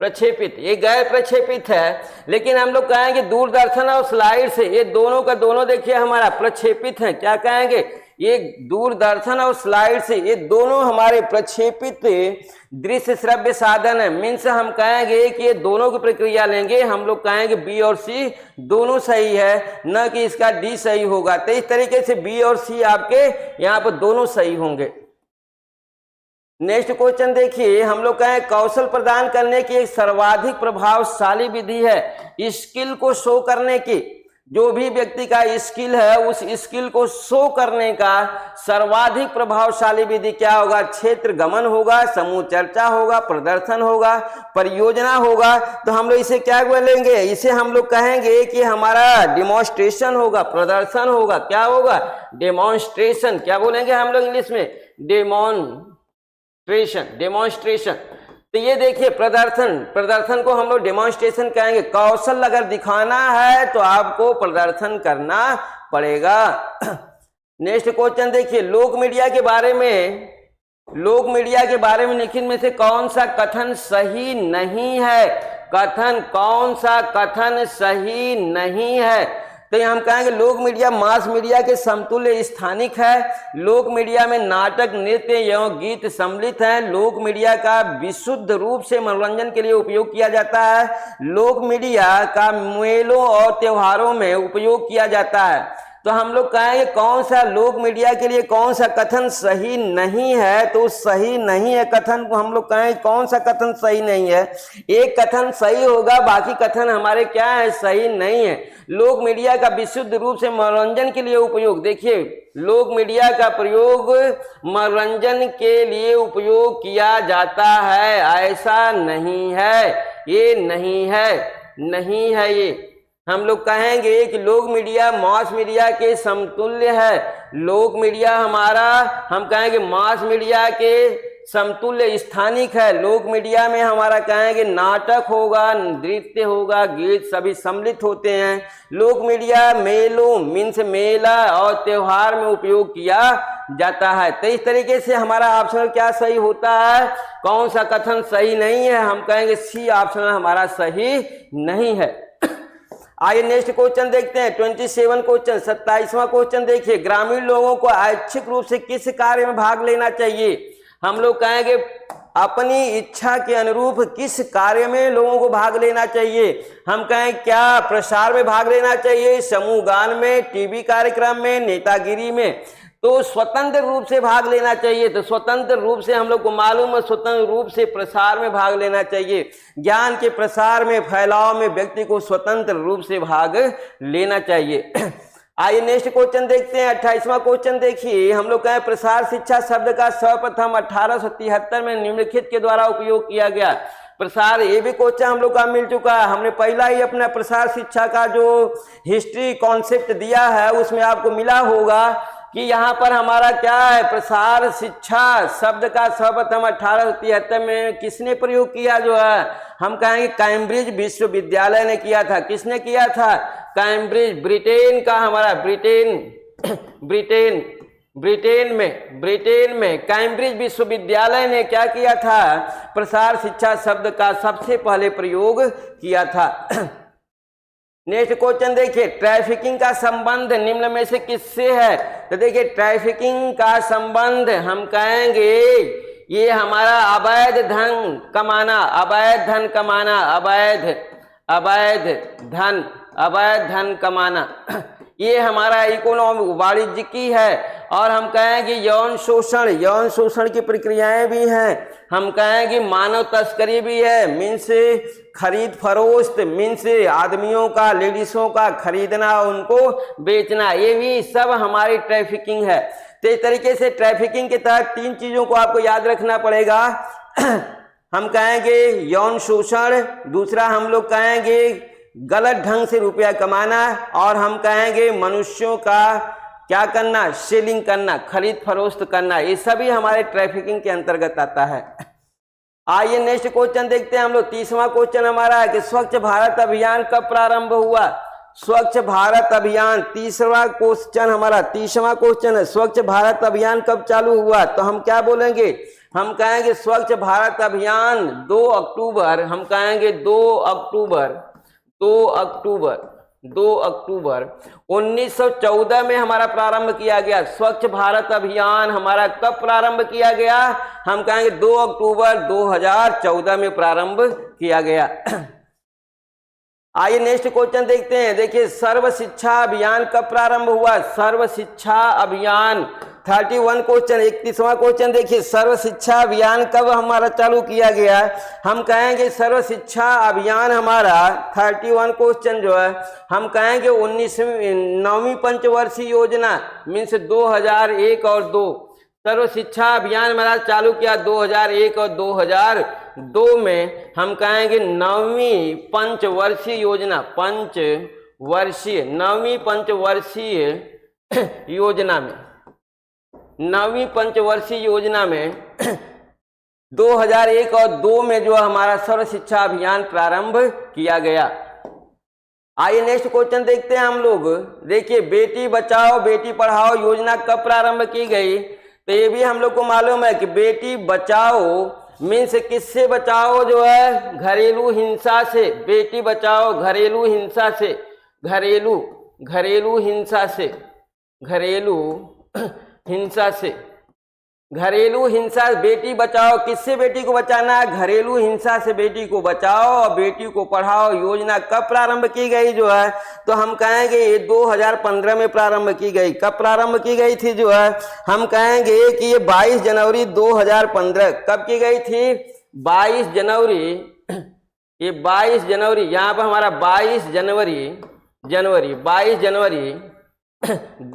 प्रक्षेपित, ये गैर प्रक्षेपित है। लेकिन हम लोग कहेंगे दूरदर्शन और स्लाइड से, ये दोनों का दोनों देखिए हमारा प्रक्षेपित है। क्या कहेंगे, ये दूरदर्शन और स्लाइड से ये दोनों हमारे प्रक्षेपित दृश्य श्रव्य साधन है। मीन्स हम कहेंगे कि ये दोनों की प्रक्रिया लेंगे, हम लोग कहेंगे बी और सी दोनों सही है, न कि इसका डी सही होगा। तो इस तरीके से बी और सी आपके यहाँ पर दोनों सही होंगे। नेक्स्ट क्वेश्चन देखिए, हम लोग कहें कौशल प्रदान करने की एक सर्वाधिक प्रभावशाली विधि है स्किल को शो करने की। जो भी व्यक्ति का स्किल है उस स्किल को शो करने का सर्वाधिक प्रभावशाली विधि क्या होगा, क्षेत्र गमन होगा, समूह चर्चा होगा, प्रदर्शन होगा, परियोजना होगा। तो हम लोग इसे क्या बोलेंगे, इसे हम लोग कहेंगे कि हमारा डेमोन्स्ट्रेशन होगा, प्रदर्शन होगा। क्या होगा, डेमोन्स्ट्रेशन। क्या बोलेंगे हम लोग इंग्लिश में, डेमोन्स्ट्रेशन। तो ये देखिए प्रदर्शन को हम लोग डेमोन्स्ट्रेशन कहेंगे। कौशल अगर दिखाना है तो आपको प्रदर्शन करना पड़ेगा। नेक्स्ट क्वेश्चन देखिए, लोक मीडिया के बारे में निम्न में से कौन सा कथन सही नहीं है, कौन सा कथन सही नहीं है। तो हम कहेंगे लोक मीडिया मास मीडिया के समतुल्य स्थानिक है। लोक मीडिया में नाटक, नृत्य एवं गीत सम्मिलित हैं। लोक मीडिया का विशुद्ध रूप से मनोरंजन के लिए उपयोग किया जाता है। लोक मीडिया का मेलों और त्योहारों में उपयोग किया जाता है। तो हम लोग कहेंगे कौन सा लोक मीडिया के लिए कौन सा कथन सही नहीं है। तो सही नहीं है कथन को हम लोग कहेंगे कौन सा कथन सही नहीं है। एक कथन सही होगा, बाकी कथन हमारे क्या है, सही नहीं है। लोक मीडिया का विशुद्ध रूप से मनोरंजन के लिए उपयोग, देखिए लोक मीडिया का प्रयोग मनोरंजन के लिए उपयोग किया जाता है, ऐसा नहीं है, ये नहीं है ये। हम लोग कहेंगे कि लोक मीडिया मास मीडिया के समतुल्य है। लोक मीडिया हमारा हम कहेंगे मास मीडिया के समतुल्य स्थानिक है। लोक मीडिया में हमारा कहेंगे नाटक होगा, नृत्य होगा, गीत सभी सम्मिलित होते हैं। लोक मीडिया मेलों मीन्स मेला और त्योहार में उपयोग किया जाता है। तो इस तरीके से हमारा ऑप्शन क्या सही होता है, कौन सा कथन सही नहीं है, हम कहेंगे सी ऑप्शन हमारा सही नहीं है। आइए नेक्स्ट क्वेश्चन देखते हैं 27 क्वेश्चन 27वां क्वेश्चन देखिए, ग्रामीण लोगों को ऐच्छिक रूप से किस कार्य में भाग लेना चाहिए। हम लोग कहेंगे अपनी इच्छा के अनुरूप किस कार्य में लोगों को भाग लेना चाहिए। हम कहें क्या प्रसार में भाग लेना चाहिए, समूह गान में, टीवी कार्यक्रम में, नेतागिरी में। तो स्वतंत्र रूप से भाग लेना चाहिए। तो स्वतंत्र रूप से हम लोग को मालूम है, स्वतंत्र रूप से प्रसार में भाग लेना चाहिए। ज्ञान के प्रसार में, फैलाव में व्यक्ति को स्वतंत्र रूप से भाग लेना चाहिए। आइए नेक्स्ट क्वेश्चन देखते हैं 28वां क्वेश्चन देखिए, हम लोग कहें प्रसार शिक्षा शब्द का सर्वप्रथम 1873 में निम्नलिखित के द्वारा उपयोग किया गया। प्रसार, ये भी क्वेश्चन हम लोग का मिल चुका है। हमने पहला ही अपना प्रसार शिक्षा का जो हिस्ट्री कॉन्सेप्ट दिया है उसमें आपको मिला होगा कि यहाँ पर हमारा क्या है, प्रसार शिक्षा शब्द का सर्वप्रथम 1873 में किसने प्रयोग किया, जो है हम कहेंगे कैम्ब्रिज विश्वविद्यालय ने किया था। किसने किया था, कैम्ब्रिज, ब्रिटेन का हमारा ब्रिटेन ब्रिटेन में कैम्ब्रिज विश्वविद्यालय ने क्या किया था, प्रसार शिक्षा शब्द का सबसे पहले प्रयोग किया था। नेक्स्ट क्वेश्चन देखिए, ट्रैफिकिंग का संबंध निम्न में से किससे है? तो देखिए ट्रैफिकिंग का संबंध हम कहेंगे ये हमारा अवैध धन कमाना, अवैध धन कमाना ये हमारा इकोनॉमिक वाणिज्यिकी है। और हम कहेंगे यौन शोषण की प्रक्रियाएं भी हैं। हम कहेंगे मानव तस्करी भी है, मीन्स खरीद फरोख्त, मीन्स आदमियों का, लेडीजों का खरीदना, उनको बेचना, ये भी सब हमारी ट्रैफिकिंग है। तो इस तरीके से ट्रैफिकिंग के तहत 3 चीजों को आपको याद रखना पड़ेगा। हम कहेंगे यौन शोषण, दूसरा हम लोग कहेंगे गलत ढंग से रुपया कमाना, और हम कहेंगे मनुष्यों का क्या करना, सेलिंग करना, खरीद फरोख्त करना, ये सभी हमारे ट्रैफिकिंग के अंतर्गत आता है। आइए नेक्स्ट क्वेश्चन देखते हैं हम लोग। 30वां क्वेश्चन हमारा है कि स्वच्छ भारत अभियान कब प्रारंभ हुआ? स्वच्छ भारत अभियान 30वां क्वेश्चन हमारा, 30वां क्वेश्चन है, स्वच्छ भारत अभियान कब चालू हुआ? तो हम क्या बोलेंगे, हम कहेंगे स्वच्छ भारत अभियान 2 अक्टूबर, हम कहेंगे 2 अक्टूबर 1914 में हमारा प्रारंभ किया गया। स्वच्छ भारत अभियान हमारा कब प्रारंभ किया गया? हम कहेंगे 2 अक्टूबर 2014 में प्रारंभ किया गया। आइए नेक्स्ट क्वेश्चन देखते हैं। देखिए सर्व शिक्षा अभियान कब प्रारंभ हुआ? सर्व शिक्षा अभियान 31 क्वेश्चन, 31वां क्वेश्चन देखिए, सर्व शिक्षा अभियान कब हमारा चालू किया गया? हम कहेंगे सर्व शिक्षा अभियान हमारा 31 क्वेश्चन जो है, हम कहेंगे 9वीं पंचवर्षीय योजना, मीन्स 2001 और 2। सर्व शिक्षा अभियान हमारा चालू किया 2001 और 2002 में। हम कहेंगे 9वीं पंचवर्षीय योजना, 9वीं पंचवर्षीय योजना में 2001 और 2 में जो हमारा सर्व शिक्षा अभियान प्रारंभ किया गया। आइए नेक्स्ट क्वेश्चन देखते हैं हम लोग। देखिए बेटी बचाओ बेटी पढ़ाओ योजना कब प्रारंभ की गई? तो ये भी हम लोग को मालूम है कि बेटी बचाओ मीन्स किससे बचाओ, जो है घरेलू हिंसा से। बेटी बचाओ घरेलू हिंसा से, घरेलू हिंसा। बेटी बचाओ, किससे बेटी को बचाना है? घरेलू हिंसा से बेटी को बचाओ और बेटी को पढ़ाओ योजना कब प्रारंभ की गई जो है? तो हम कहेंगे ये 2015 में प्रारंभ की गई। कब प्रारंभ की गई थी जो है? हम कहेंगे कि ये 22 जनवरी 2015 कब की गई थी? 22 जनवरी, ये 22 जनवरी, यहाँ पर हमारा 22 जनवरी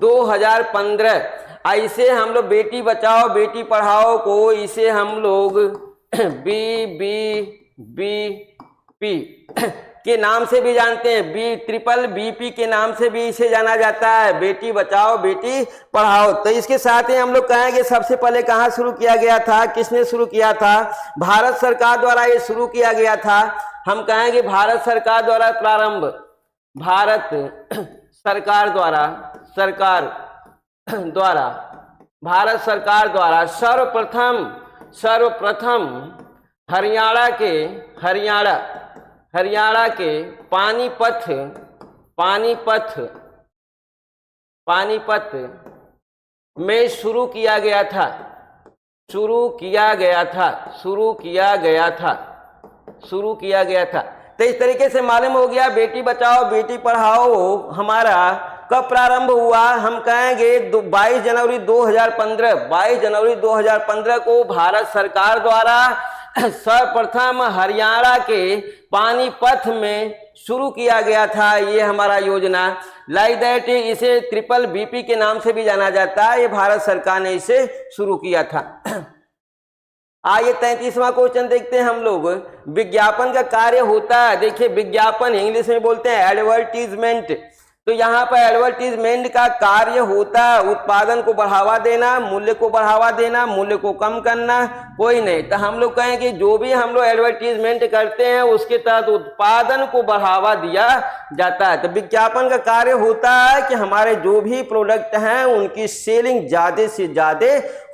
2015। ऐसे हम लोग बेटी बचाओ बेटी पढ़ाओ को, इसे हम लोग BBBP के नाम से भी जानते हैं, BBBP के नाम से भी इसे जाना जाता है, बेटी बचाओ बेटी पढ़ाओ। तो इसके साथ ही हम लोग कहेंगे सबसे पहले कहाँ शुरू किया गया था, किसने शुरू किया था? भारत सरकार द्वारा ये शुरू किया गया था। हम कहेंगे भारत सरकार द्वारा प्रारंभ, भारत सरकार द्वारा सर्वप्रथम हरियाणा के पानीपत में शुरू किया गया था। तो इस तरीके से मालूम हो गया बेटी बचाओ बेटी पढ़ाओ हमारा कब प्रारंभ हुआ। हम कहेंगे 22 जनवरी 2015 को भारत सरकार द्वारा सर्वप्रथम हरियाणा के पानीपत में शुरू किया गया था ये हमारा योजना। लाइक दैट इसे BBBP के नाम से भी जाना जाता है, ये भारत सरकार ने इसे शुरू किया था। आइए 33वां क्वेश्चन देखते हैं हम लोग। विज्ञापन का कार्य होता है, देखिए विज्ञापन इंग्लिश में बोलते हैं एडवर्टीजमेंट। तो यहाँ पर एडवर्टीजमेंट का कार्य होता है उत्पादन को बढ़ावा देना, मूल्य को बढ़ावा देना, मूल्य को कम करना, कोई नहीं। तो हम लोग कहें कि जो भी हम लोग एडवर्टीजमेंट करते हैं उसके तहत उत्पादन को बढ़ावा दिया जाता है। तो विज्ञापन का कार्य होता है कि हमारे जो भी प्रोडक्ट हैं उनकी सेलिंग ज्यादा से ज्यादा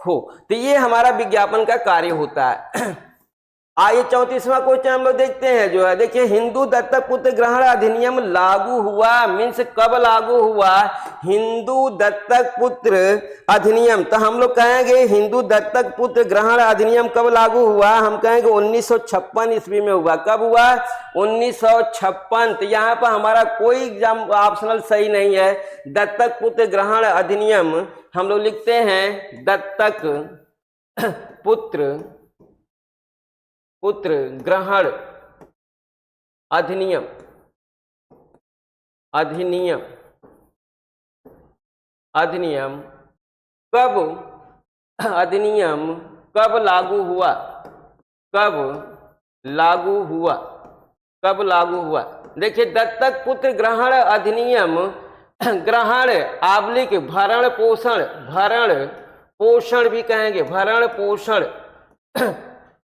हो। तो ये हमारा विज्ञापन का कार्य होता है। आइए 34वां क्वेश्चन हम लोग देखते हैं जो है, देखिए हिंदू दत्तक पुत्र ग्रहण अधिनियम लागू हुआ, मीन्स कब लागू हुआ? हिंदू दत्तक पुत्र अधिनियम। तो हम लोग कहेंगे हिंदू दत्तक पुत्र ग्रहण अधिनियम कब लागू हुआ? हम कहेंगे 1956 ईस्वी में हुआ। कब हुआ? 1956। तो यहाँ पर हमारा कोई एग्जाम ऑप्शनल सही नहीं है। दत्तक पुत्र ग्रहण अधिनियम हम लोग लिखते हैं दत्तक पुत्र ग्रहण अधिनियम कब लागू हुआ? देखिए दत्तक पुत्र ग्रहण अधिनियम, ग्रहण आबलिक भरण पोषण भी कहेंगे, भरण पोषण।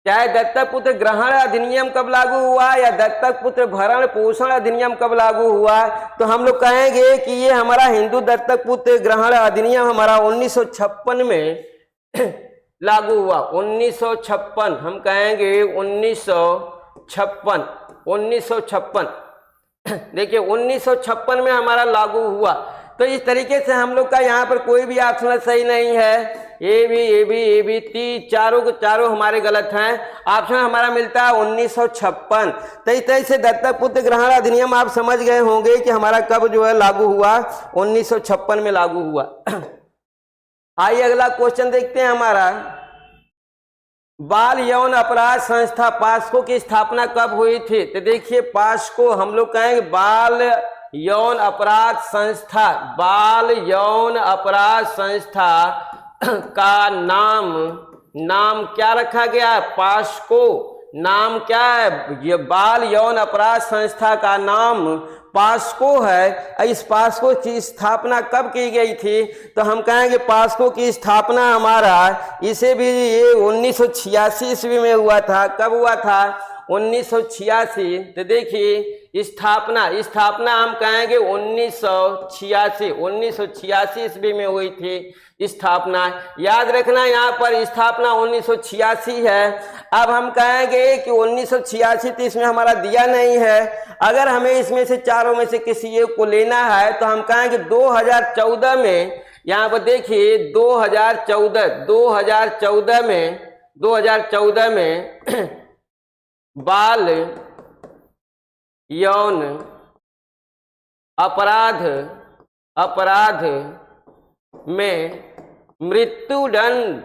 चाहे दत्तक पुत्र ग्रहण अधिनियम कब लागू हुआ या दत्तक पुत्र भरण पोषण अधिनियम कब लागू हुआ, तो हम लोग कहेंगे कि ये हमारा हिंदू दत्तक पुत्र ग्रहण अधिनियम हमारा 1956 में लागू हुआ। 1956, हम कहेंगे 1956। देखिए 1956 में हमारा लागू हुआ। तो इस तरीके से हम लोग का यहाँ पर कोई भी ऑप्शन सही नहीं है। ए बी चारों हमारे गलत हैं। ऑप्शन हमारा मिलता है 1956। तो इस तरह से दत्तक पुत्र ग्रहण अधिनियम आप समझ गए होंगे कि हमारा कब जो है लागू हुआ, 1956 में लागू हुआ। आइए अगला क्वेश्चन देखते हैं हमारा, बाल यौन अपराध संस्था पास्को की स्थापना कब हुई थी? तो देखिए पास्को हम लोग कहेंगे बाल यौन अपराध संस्था का नाम क्या रखा गया है? पास्को। नाम क्या है? ये बाल यौन अपराध संस्था का नाम पास्को है। इस पास्को की स्थापना कब की गई थी? तो हम कहेंगे पास्को की स्थापना हमारा इसे भी ये 1986 ईस्वी में हुआ था। कब हुआ था? 1986। तो देखिए स्थापना हम कहेंगे 1986 ईस्वी में हुई थी स्थापना। याद रखना यहाँ पर स्थापना 1986 है। अब हम कहेंगे कि 1986 तो इसमें हमारा दिया नहीं है। अगर हमें इसमें से चारों में से किसी एक को लेना है तो हम कहेंगे 2014 में, यहाँ पर देखिए 2014 में बाल यौन अपराध में मृत्युदंड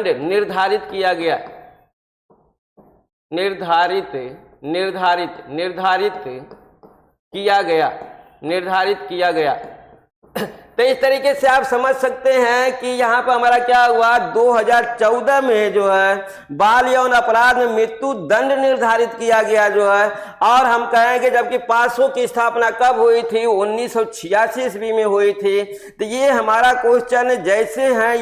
निर्धारित किया गया। निर्धारित किया गया। तो इस तरीके से आप समझ सकते हैं कि यहाँ पर हमारा क्या हुआ, 2014 में जो है बाल यौन अपराध में मृत्यु दंड निर्धारित किया गया जो है। और हम कहेंगे जबकि पास्को की स्थापना कब हुई थी? 1986 ईस्वी में हुई थी। तो ये हमारा क्वेश्चन जैसे हैं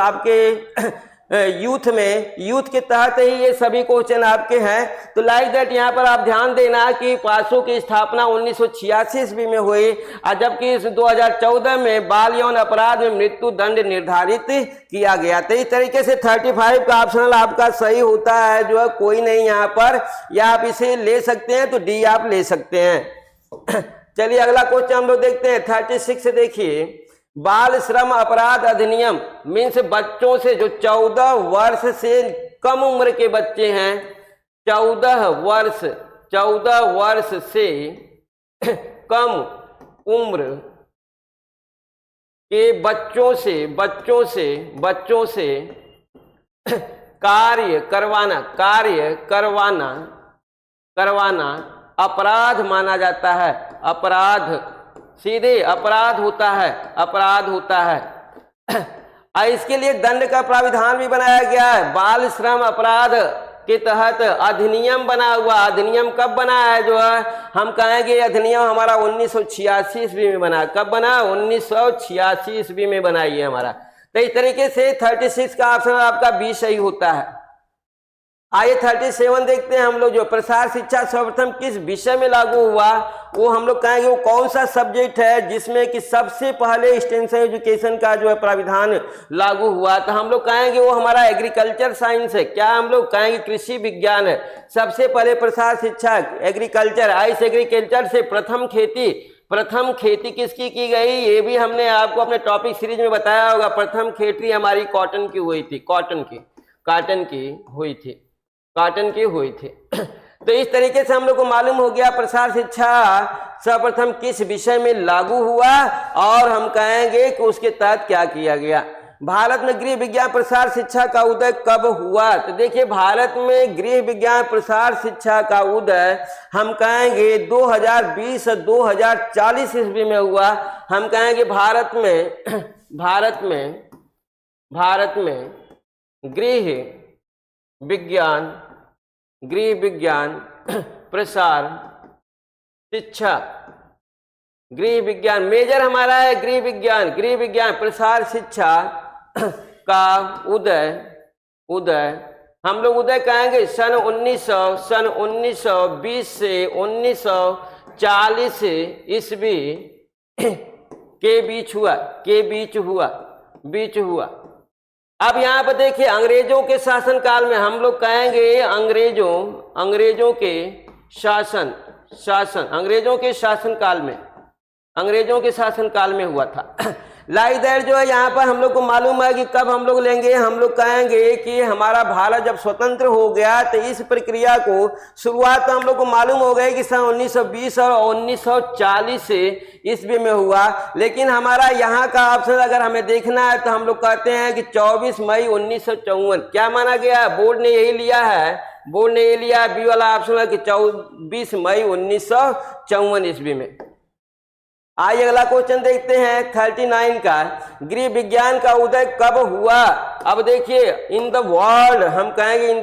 आपके यूथ के तहत ही ये सभी क्वेश्चन आपके हैं। तो लाइक दैट यहाँ पर आप ध्यान देना कि पास्को की स्थापना 1986 ईस्वी में हुई और जबकि 2014 में बाल यौन अपराध में मृत्यु दंड निर्धारित किया गया। तो इस तरीके से 35 का ऑप्शनल आपका सही होता है जो है, कोई नहीं यहाँ पर, या आप इसे ले सकते हैं तो डी आप ले सकते हैं। चलिए अगला क्वेश्चन हम लोग देखते हैं 36 से। देखिए बाल श्रम अपराध अधिनियम मीन्स बच्चों से जो 14 वर्ष से कम उम्र के बच्चे हैं, 14 वर्ष से कम उम्र के बच्चों से कार्य करवाना अपराध माना जाता है। अपराध सीधे अपराध होता है। इसके लिए दंड का प्राविधान भी बनाया गया है। बाल श्रम अपराध के तहत अधिनियम बना हुआ। अधिनियम कब बना है? जो है हम कहेंगे अधिनियम हमारा 1986 ईस्वी में बना। कब बना? 1986 ईस्वी में बना ये हमारा। तो इस तरीके से 36 का ऑप्शन आपका बी सही होता है। आइए 37 देखते हैं हम लोग। जो प्रसार शिक्षा सर्वप्रथम किस विषय में लागू हुआ, वो हम लोग कहेंगे वो कौन सा सब्जेक्ट है जिसमें कि सबसे पहले एक्सटेंशन एजुकेशन का जो है प्राविधान लागू हुआ। तो हम लोग कहेंगे वो हमारा एग्रीकल्चर साइंस है। क्या हम लोग कहेंगे? कृषि विज्ञान है। सबसे पहले प्रसार शिक्षा एग्रीकल्चर, आइस एग्रीकल्चर से प्रथम खेती किसकी की गई? ये भी हमने आपको अपने टॉपिक सीरीज में बताया होगा। प्रथम खेती हमारी कॉटन की हुई थी। कॉटन की हुई थी। तो इस तरीके से हम लोग को मालूम हो गया प्रसार शिक्षा सर्वप्रथम किस विषय में लागू हुआ और हम कहेंगे कि उसके तहत क्या किया गया। भारत में गृह विज्ञान प्रसार शिक्षा का उदय कब हुआ? तो देखिए भारत में गृह विज्ञान प्रसार शिक्षा का उदय हम कहेंगे 2020-2040 ईस्वी में हुआ। हम कहेंगे भारत में गृह विज्ञान प्रसार शिक्षा, गृह विज्ञान मेजर हमारा है गृह विज्ञान प्रसार शिक्षा का उदय हम लोग उदय कहेंगे सन 1920 से 1940 ईस्वी के बीच हुआ। अब यहाँ पर देखिए अंग्रेजों के शासन काल में हम लोग कहेंगे अंग्रेजों के शासन काल में हुआ था। लाइदर जो है यहाँ पर हम लोग को मालूम है कि कब हम लोग लेंगे। हम लोग कहेंगे कि हमारा भारत जब स्वतंत्र हो गया तो इस प्रक्रिया को शुरुआत हम लोग को मालूम हो गई कि सन 1920 और 1940 ईस्वी में हुआ। लेकिन हमारा यहाँ का ऑप्शन अगर हमें देखना है तो हम लोग कहते हैं कि 24 मई 1954 क्या माना गया? बोर्ड ने यही लिया है। बी वाला ऑप्शन है कि 24 मई 1954 ईस्वी में। आइए अगला क्वेश्चन देखते हैं 39 का। गृह विज्ञान का उदय कब हुआ? अब देखिए इन द वर्ल्ड हम कहेंगे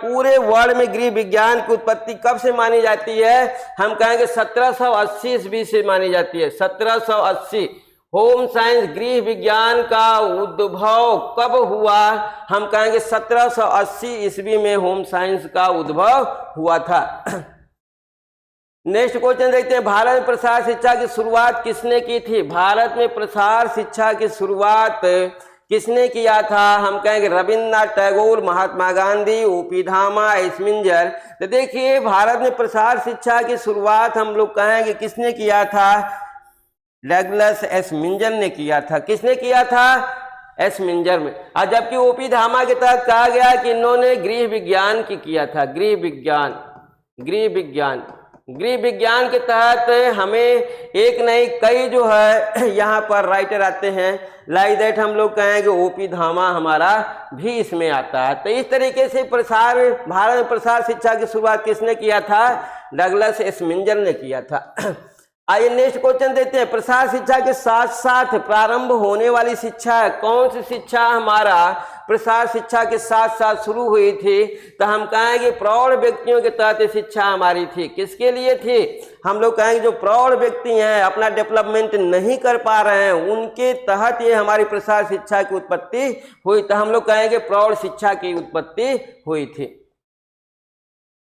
पूरे वर्ल्ड में गृह विज्ञान की उत्पत्ति कब से मानी जाती है? हम कहेंगे 1780 ईस्वी से मानी जाती है। 1780 होम साइंस गृह विज्ञान का उद्भव कब हुआ? हम कहेंगे 1780 ईस्वी में होम साइंस का उद्भव हुआ था। नेक्स्ट क्वेश्चन देखते हैं। भारत में प्रसार शिक्षा की शुरुआत किसने की थी? भारत में प्रसार शिक्षा की शुरुआत किसने किया था? हम कहेंगे रविन्द्रनाथ टैगोर, महात्मा गांधी, ओपी धामा, एस्मिंजर। तो देखिए भारत में प्रसार शिक्षा की शुरुआत हम लोग कहेंगे किसने किया था? डगलस एस्मिंजर ने किया था। किसने किया था? एस्मिंजर में। और जबकि ओपी धामा के तहत कहा गया कि इन्होंने गृह विज्ञान की किया था। गृह विज्ञान के तहत हमें एक नहीं कई जो है यहाँ पर राइटर आते हैं। लाइक दैट हम लोग कहेंगे ओपी धामा हमारा भी इसमें आता है। तो इस तरीके से भारत में प्रसार शिक्षा की शुरुआत किसने किया था? डगलस एस्मिंजर ने किया था। आइए नेक्स्ट क्वेश्चन देते हैं। प्रसार शिक्षा के साथ साथ प्रारंभ होने वाली शिक्षा है। कौन सी शिक्षा हमारा प्रसार शिक्षा के साथ साथ शुरू हुई थी? तो हम कहेंगे प्रौढ़ व्यक्तियों के तहत शिक्षा हमारी थी। किसके लिए थी? हम लोग कहेंगे जो प्रौढ़ व्यक्ति हैं, अपना डेवलपमेंट नहीं कर पा रहे हैं, उनके तहत ये हमारी प्रसार शिक्षा की उत्पत्ति हुई। तो हम लोग कहेंगे प्रौढ़ शिक्षा की उत्पत्ति हुई थी।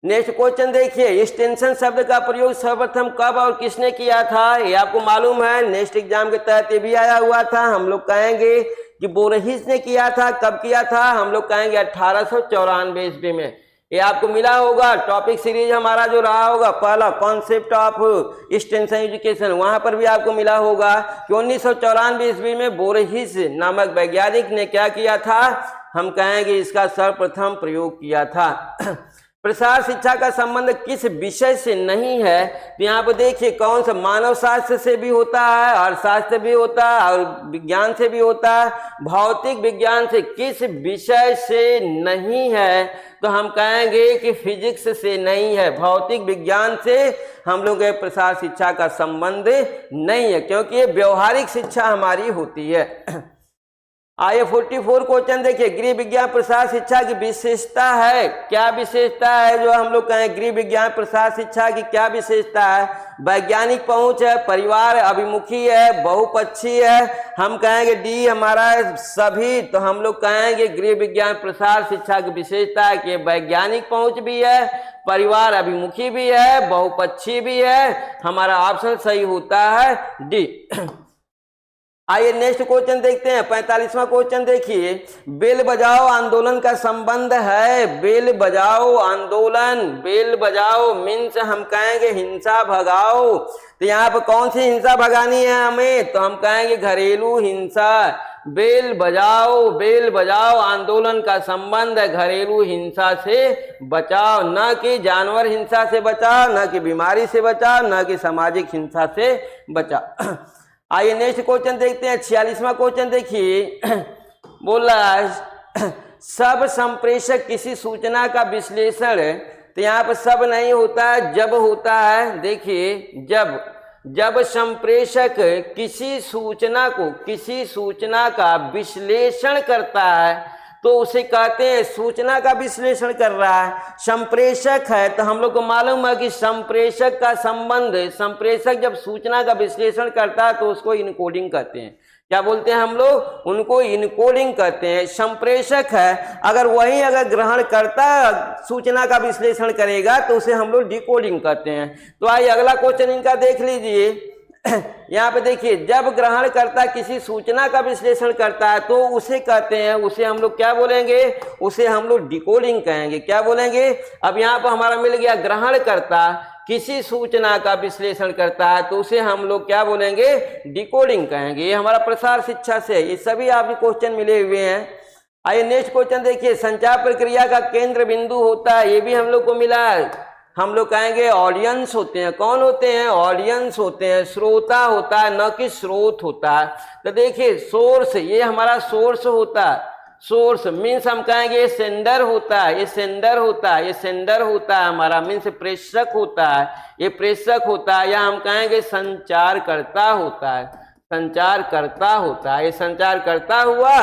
नेक्स्ट क्वेश्चन देखिए। एक्सटेंशन शब्द का प्रयोग सर्वप्रथम कब और किसने किया था? ये आपको मालूम है, नेक्स्ट एग्जाम के तहत ये भी आया हुआ था। हम लोग कहेंगे कि बोरहिस ने किया था। कब किया था? हम लोग कहेंगे 1894 ईस्वी में। ये आपको मिला होगा टॉपिक सीरीज हमारा जो रहा होगा पहला कॉन्सेप्ट ऑफ एक्सटेंशन एजुकेशन, वहां पर भी आपको मिला होगा कि 1994 ईस्वी में बोरहिस नामक वैज्ञानिक ने क्या किया था? हम कहेंगे इसका सर्वप्रथम प्रयोग किया था। प्रसार शिक्षा का संबंध किस विषय से नहीं है? तो यहाँ पर देखिए कौन सा मानव शास्त्र से भी होता है, अर्थशास्त्र भी होता है और विज्ञान से भी होता है। भौतिक विज्ञान से किस विषय से नहीं है? तो हम कहेंगे कि फिजिक्स से नहीं है। भौतिक विज्ञान से हम लोग के प्रसार शिक्षा का संबंध नहीं है, क्योंकि ये व्यवहारिक शिक्षा हमारी होती है। आइए 44 क्वेश्चन देखिए, गृह विज्ञान प्रसार शिक्षा की विशेषता है, क्या विशेषता है जो हम लोग कहें गृह विज्ञान प्रसार शिक्षा की क्या विशेषता है? वैज्ञानिक पहुंच है, परिवार अभिमुखी है, बहुपक्षीय है, हम कहेंगे डी हमारा सभी। तो हम लोग कहेंगे गृह विज्ञान प्रसार शिक्षा की विशेषता है कि वैज्ञानिक पहुंच भी है, परिवार अभिमुखी भी है, बहुपक्षीय भी है। हमारा ऑप्शन सही होता है डी। आइए नेक्स्ट क्वेश्चन देखते हैं, 45वां क्वेश्चन देखिए, बेल बजाओ आंदोलन का संबंध है। बेल बजाओ आंदोलन, बेल बजाओ मीन्स हम कहेंगे हिंसा भगाओ। तो यहाँ पर कौन सी हिंसा भगानी है हमें? तो हम कहेंगे घरेलू हिंसा। बेल बजाओ आंदोलन का संबंध है घरेलू हिंसा से बचाव, न कि जानवर हिंसा से बचाव, न कि बीमारी से बचाव, न कि सामाजिक हिंसा से बचाव। आइए नेक्स्ट क्वेश्चन देखते हैं, 46वां क्वेश्चन देखिए, बोला सब संप्रेषक किसी सूचना का विश्लेषण। तो यहाँ पर सब नहीं होता है, जब होता है। देखिए जब संप्रेषक किसी सूचना का विश्लेषण करता है तो उसे कहते हैं सूचना का विश्लेषण कर रहा है। संप्रेषक है तो हम लोग को मालूम है कि संप्रेषक का संबंध, संप्रेषक जब सूचना का विश्लेषण करता है तो उसको इनकोडिंग कहते हैं। क्या बोलते हैं हम लोग? उनको इनकोडिंग कहते हैं। संप्रेषक है अगर ग्रहण करता सूचना का विश्लेषण करेगा तो उसे हम लोग डिकोडिंग कहते हैं। तो आइए अगला क्वेश्चन इनका देख लीजिए। यहाँ पे देखिए, जब ग्रहणकर्ता किसी सूचना का विश्लेषण करता है तो उसे कहते हैं, उसे हम लोग क्या बोलेंगे? उसे हम लोग डिकोडिंग कहेंगे। क्या बोलेंगे? अब यहाँ पर हमारा मिल गया ग्रहणकर्ता किसी सूचना का विश्लेषण करता है तो उसे हम लोग क्या बोलेंगे? डिकोडिंग कहेंगे। ये हमारा प्रसार शिक्षा से है, ये सभी आपके क्वेश्चन मिले हुए हैं। आइए नेक्स्ट क्वेश्चन देखिए, संचार प्रक्रिया का केंद्र बिंदु होता है, ये भी हम लोग को मिला है। हम लोग कहेंगे ऑडियंस होते हैं। कौन होते हैं? ऑडियंस होते हैं। श्रोता होता है, न कि स्रोत होता है। तो देखिए सोर्स, ये हमारा सोर्स होता है। सोर्स मीन्स हम कहेंगे ये सेंडर होता है, ये सेंडर होता है, ये सेंडर होता है हमारा मीन्स प्रेषक होता है, ये प्रेषक होता है, या हम कहेंगे संचारकर्ता होता है, संचारकर्ता होता है, ये संचारकर्ता हुआ।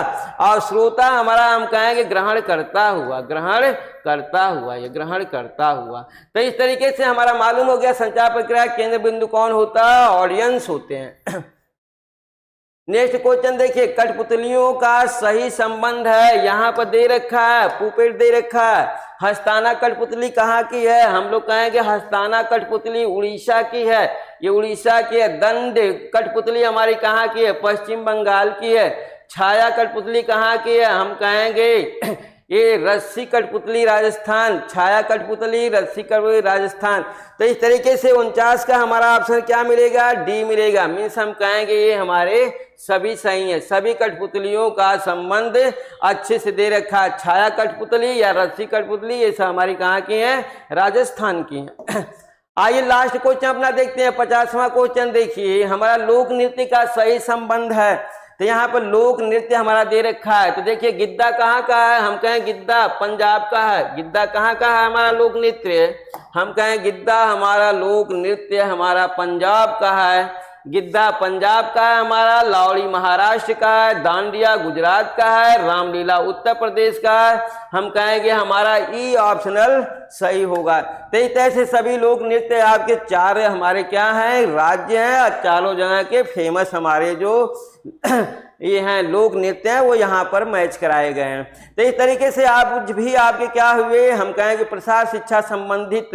और श्रोता हमारा हम कहेंगे ग्रहण करता हुआ, ग्रहण करता हुआ, ये ग्रहण करता हुआ। तो इस तरीके से हमारा मालूम हो गया संचार प्रक्रिया केंद्र बिंदु कौन होता है? ऑडियंस होते हैं। नेक्स्ट क्वेश्चन देखिए, कठपुतलियों का सही संबंध है, यहाँ पर दे रखा है, पुपेट दे रखा है। हस्ताना कठपुतली कहाँ की है? हम लोग कहेंगे हस्ताना कठपुतली उड़ीसा की है, ये उड़ीसा की है। दंड कठपुतली हमारी कहाँ की है? पश्चिम बंगाल की है। छाया कठपुतली कहाँ की है? हम कहेंगे ये रस्सी कठपुतली राजस्थान, छाया कठपुतली, रस्सी कठपुतली राजस्थान। तो इस तरीके से 49 का हमारा ऑप्शन क्या मिलेगा? डी मिलेगा। मीन्स हम कहेंगे ये हमारे सभी सही है, सभी कठपुतलियों का संबंध अच्छे से दे रखा है। छाया कठपुतली या रस्सी कठपुतली ये सब हमारी कहाँ की है? राजस्थान की है। आइए लास्ट क्वेश्चन अपना देखते हैं, 50वां क्वेश्चन देखिए, हमारा लोक नृत्य का सही संबंध है। तो यहाँ पर लोक नृत्य हमारा दे रखा है। तो देखिए गिद्दा कहाँ का है? हम कहें गिद्दा पंजाब का है। गिद्दा कहाँ का है हमारा लोक नृत्य? हम कहें गिद्दा हमारा लोक नृत्य हमारा पंजाब का है। गिद्दा पंजाब का है हमारा, लावड़ी महाराष्ट्र का है, दांडिया गुजरात का है, रामलीला उत्तर प्रदेश का है। हम कहेंगे हमारा ई ऑप्शनल सही होगा। तो इस तरह से सभी लोक नृत्य आपके चार हमारे क्या हैं? राज्य हैं, और चारों जगह के फेमस हमारे जो ये हैं लोक नृत्य हैं वो यहाँ पर मैच कराए गए हैं। तो इस तरीके से आप भी आपके क्या हुए? हम कहेंगे प्रसार शिक्षा संबंधित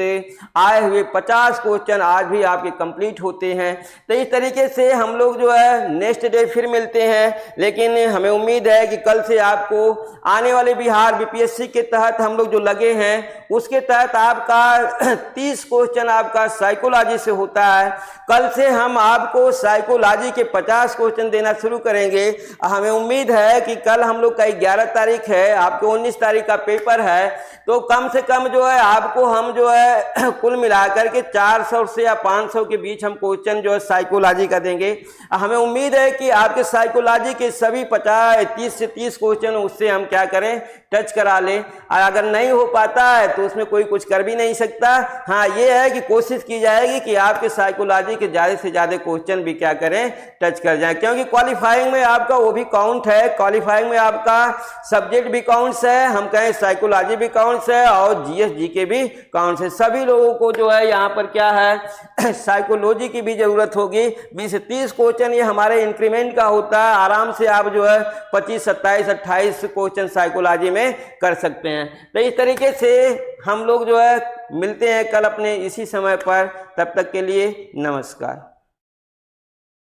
आए हुए 50 क्वेश्चन आज भी आपके कंप्लीट होते हैं। तो इस तरीके से हम लोग जो है नेक्स्ट डे फिर मिलते हैं, लेकिन हमें उम्मीद है कि कल से आपको आने वाले बिहार बीपीएससी के तहत हम लोग जो लगे हैं उसके तहत आपका 30 क्वेश्चन आपका साइकोलॉजी से होता है। कल से हम आपको साइकोलॉजी के 50 क्वेश्चन देना शुरू करेंगे। हमें उम्मीद है कि कल हम लोग का 11 तारीख है, आपके 19 तारीख का पेपर है, तो कम से कम जो है आपको हम जो है कुल मिलाकर के 400 से या 500 के बीच हम क्वेश्चन जो है साइकोलॉजी का देंगे। हमें उम्मीद है कि आपके साइकोलॉजी के सभी 30 से 30 क्वेश्चन उससे हम क्या करें? टच करा लें। अगर नहीं हो पाता है तो उसमें कोई कुछ कर भी नहीं सकता। हाँ ये है कि कोशिश की जाएगी कि आपके साइकोलॉजी के ज़्यादा से ज़्यादा क्वेश्चन भी क्या करें, टच कर जाएं, क्योंकि क्वालिफाइंग में आपका वो भी काउंट है, क्वालिफाइंग में आपका सब्जेक्ट भी काउंट्स है, हम कहें साइकोलॉजी भी काउंट्स है और जीएस जीके भी काउंट्स है। सभी लोगों को जो है यहाँ पर क्या है साइकोलॉजी की भी जरूरत होगी। 20 से 30 क्वेश्चन ये हमारे इंक्रीमेंट का होता है, आराम से आप जो है 25, 27, 28 क्वेश्चन साइकोलॉजी में कर सकते हैं। तो इस तरीके से हम लोग जो है मिलते हैं कल अपने इसी समय पर, तब तक के लिए नमस्कार।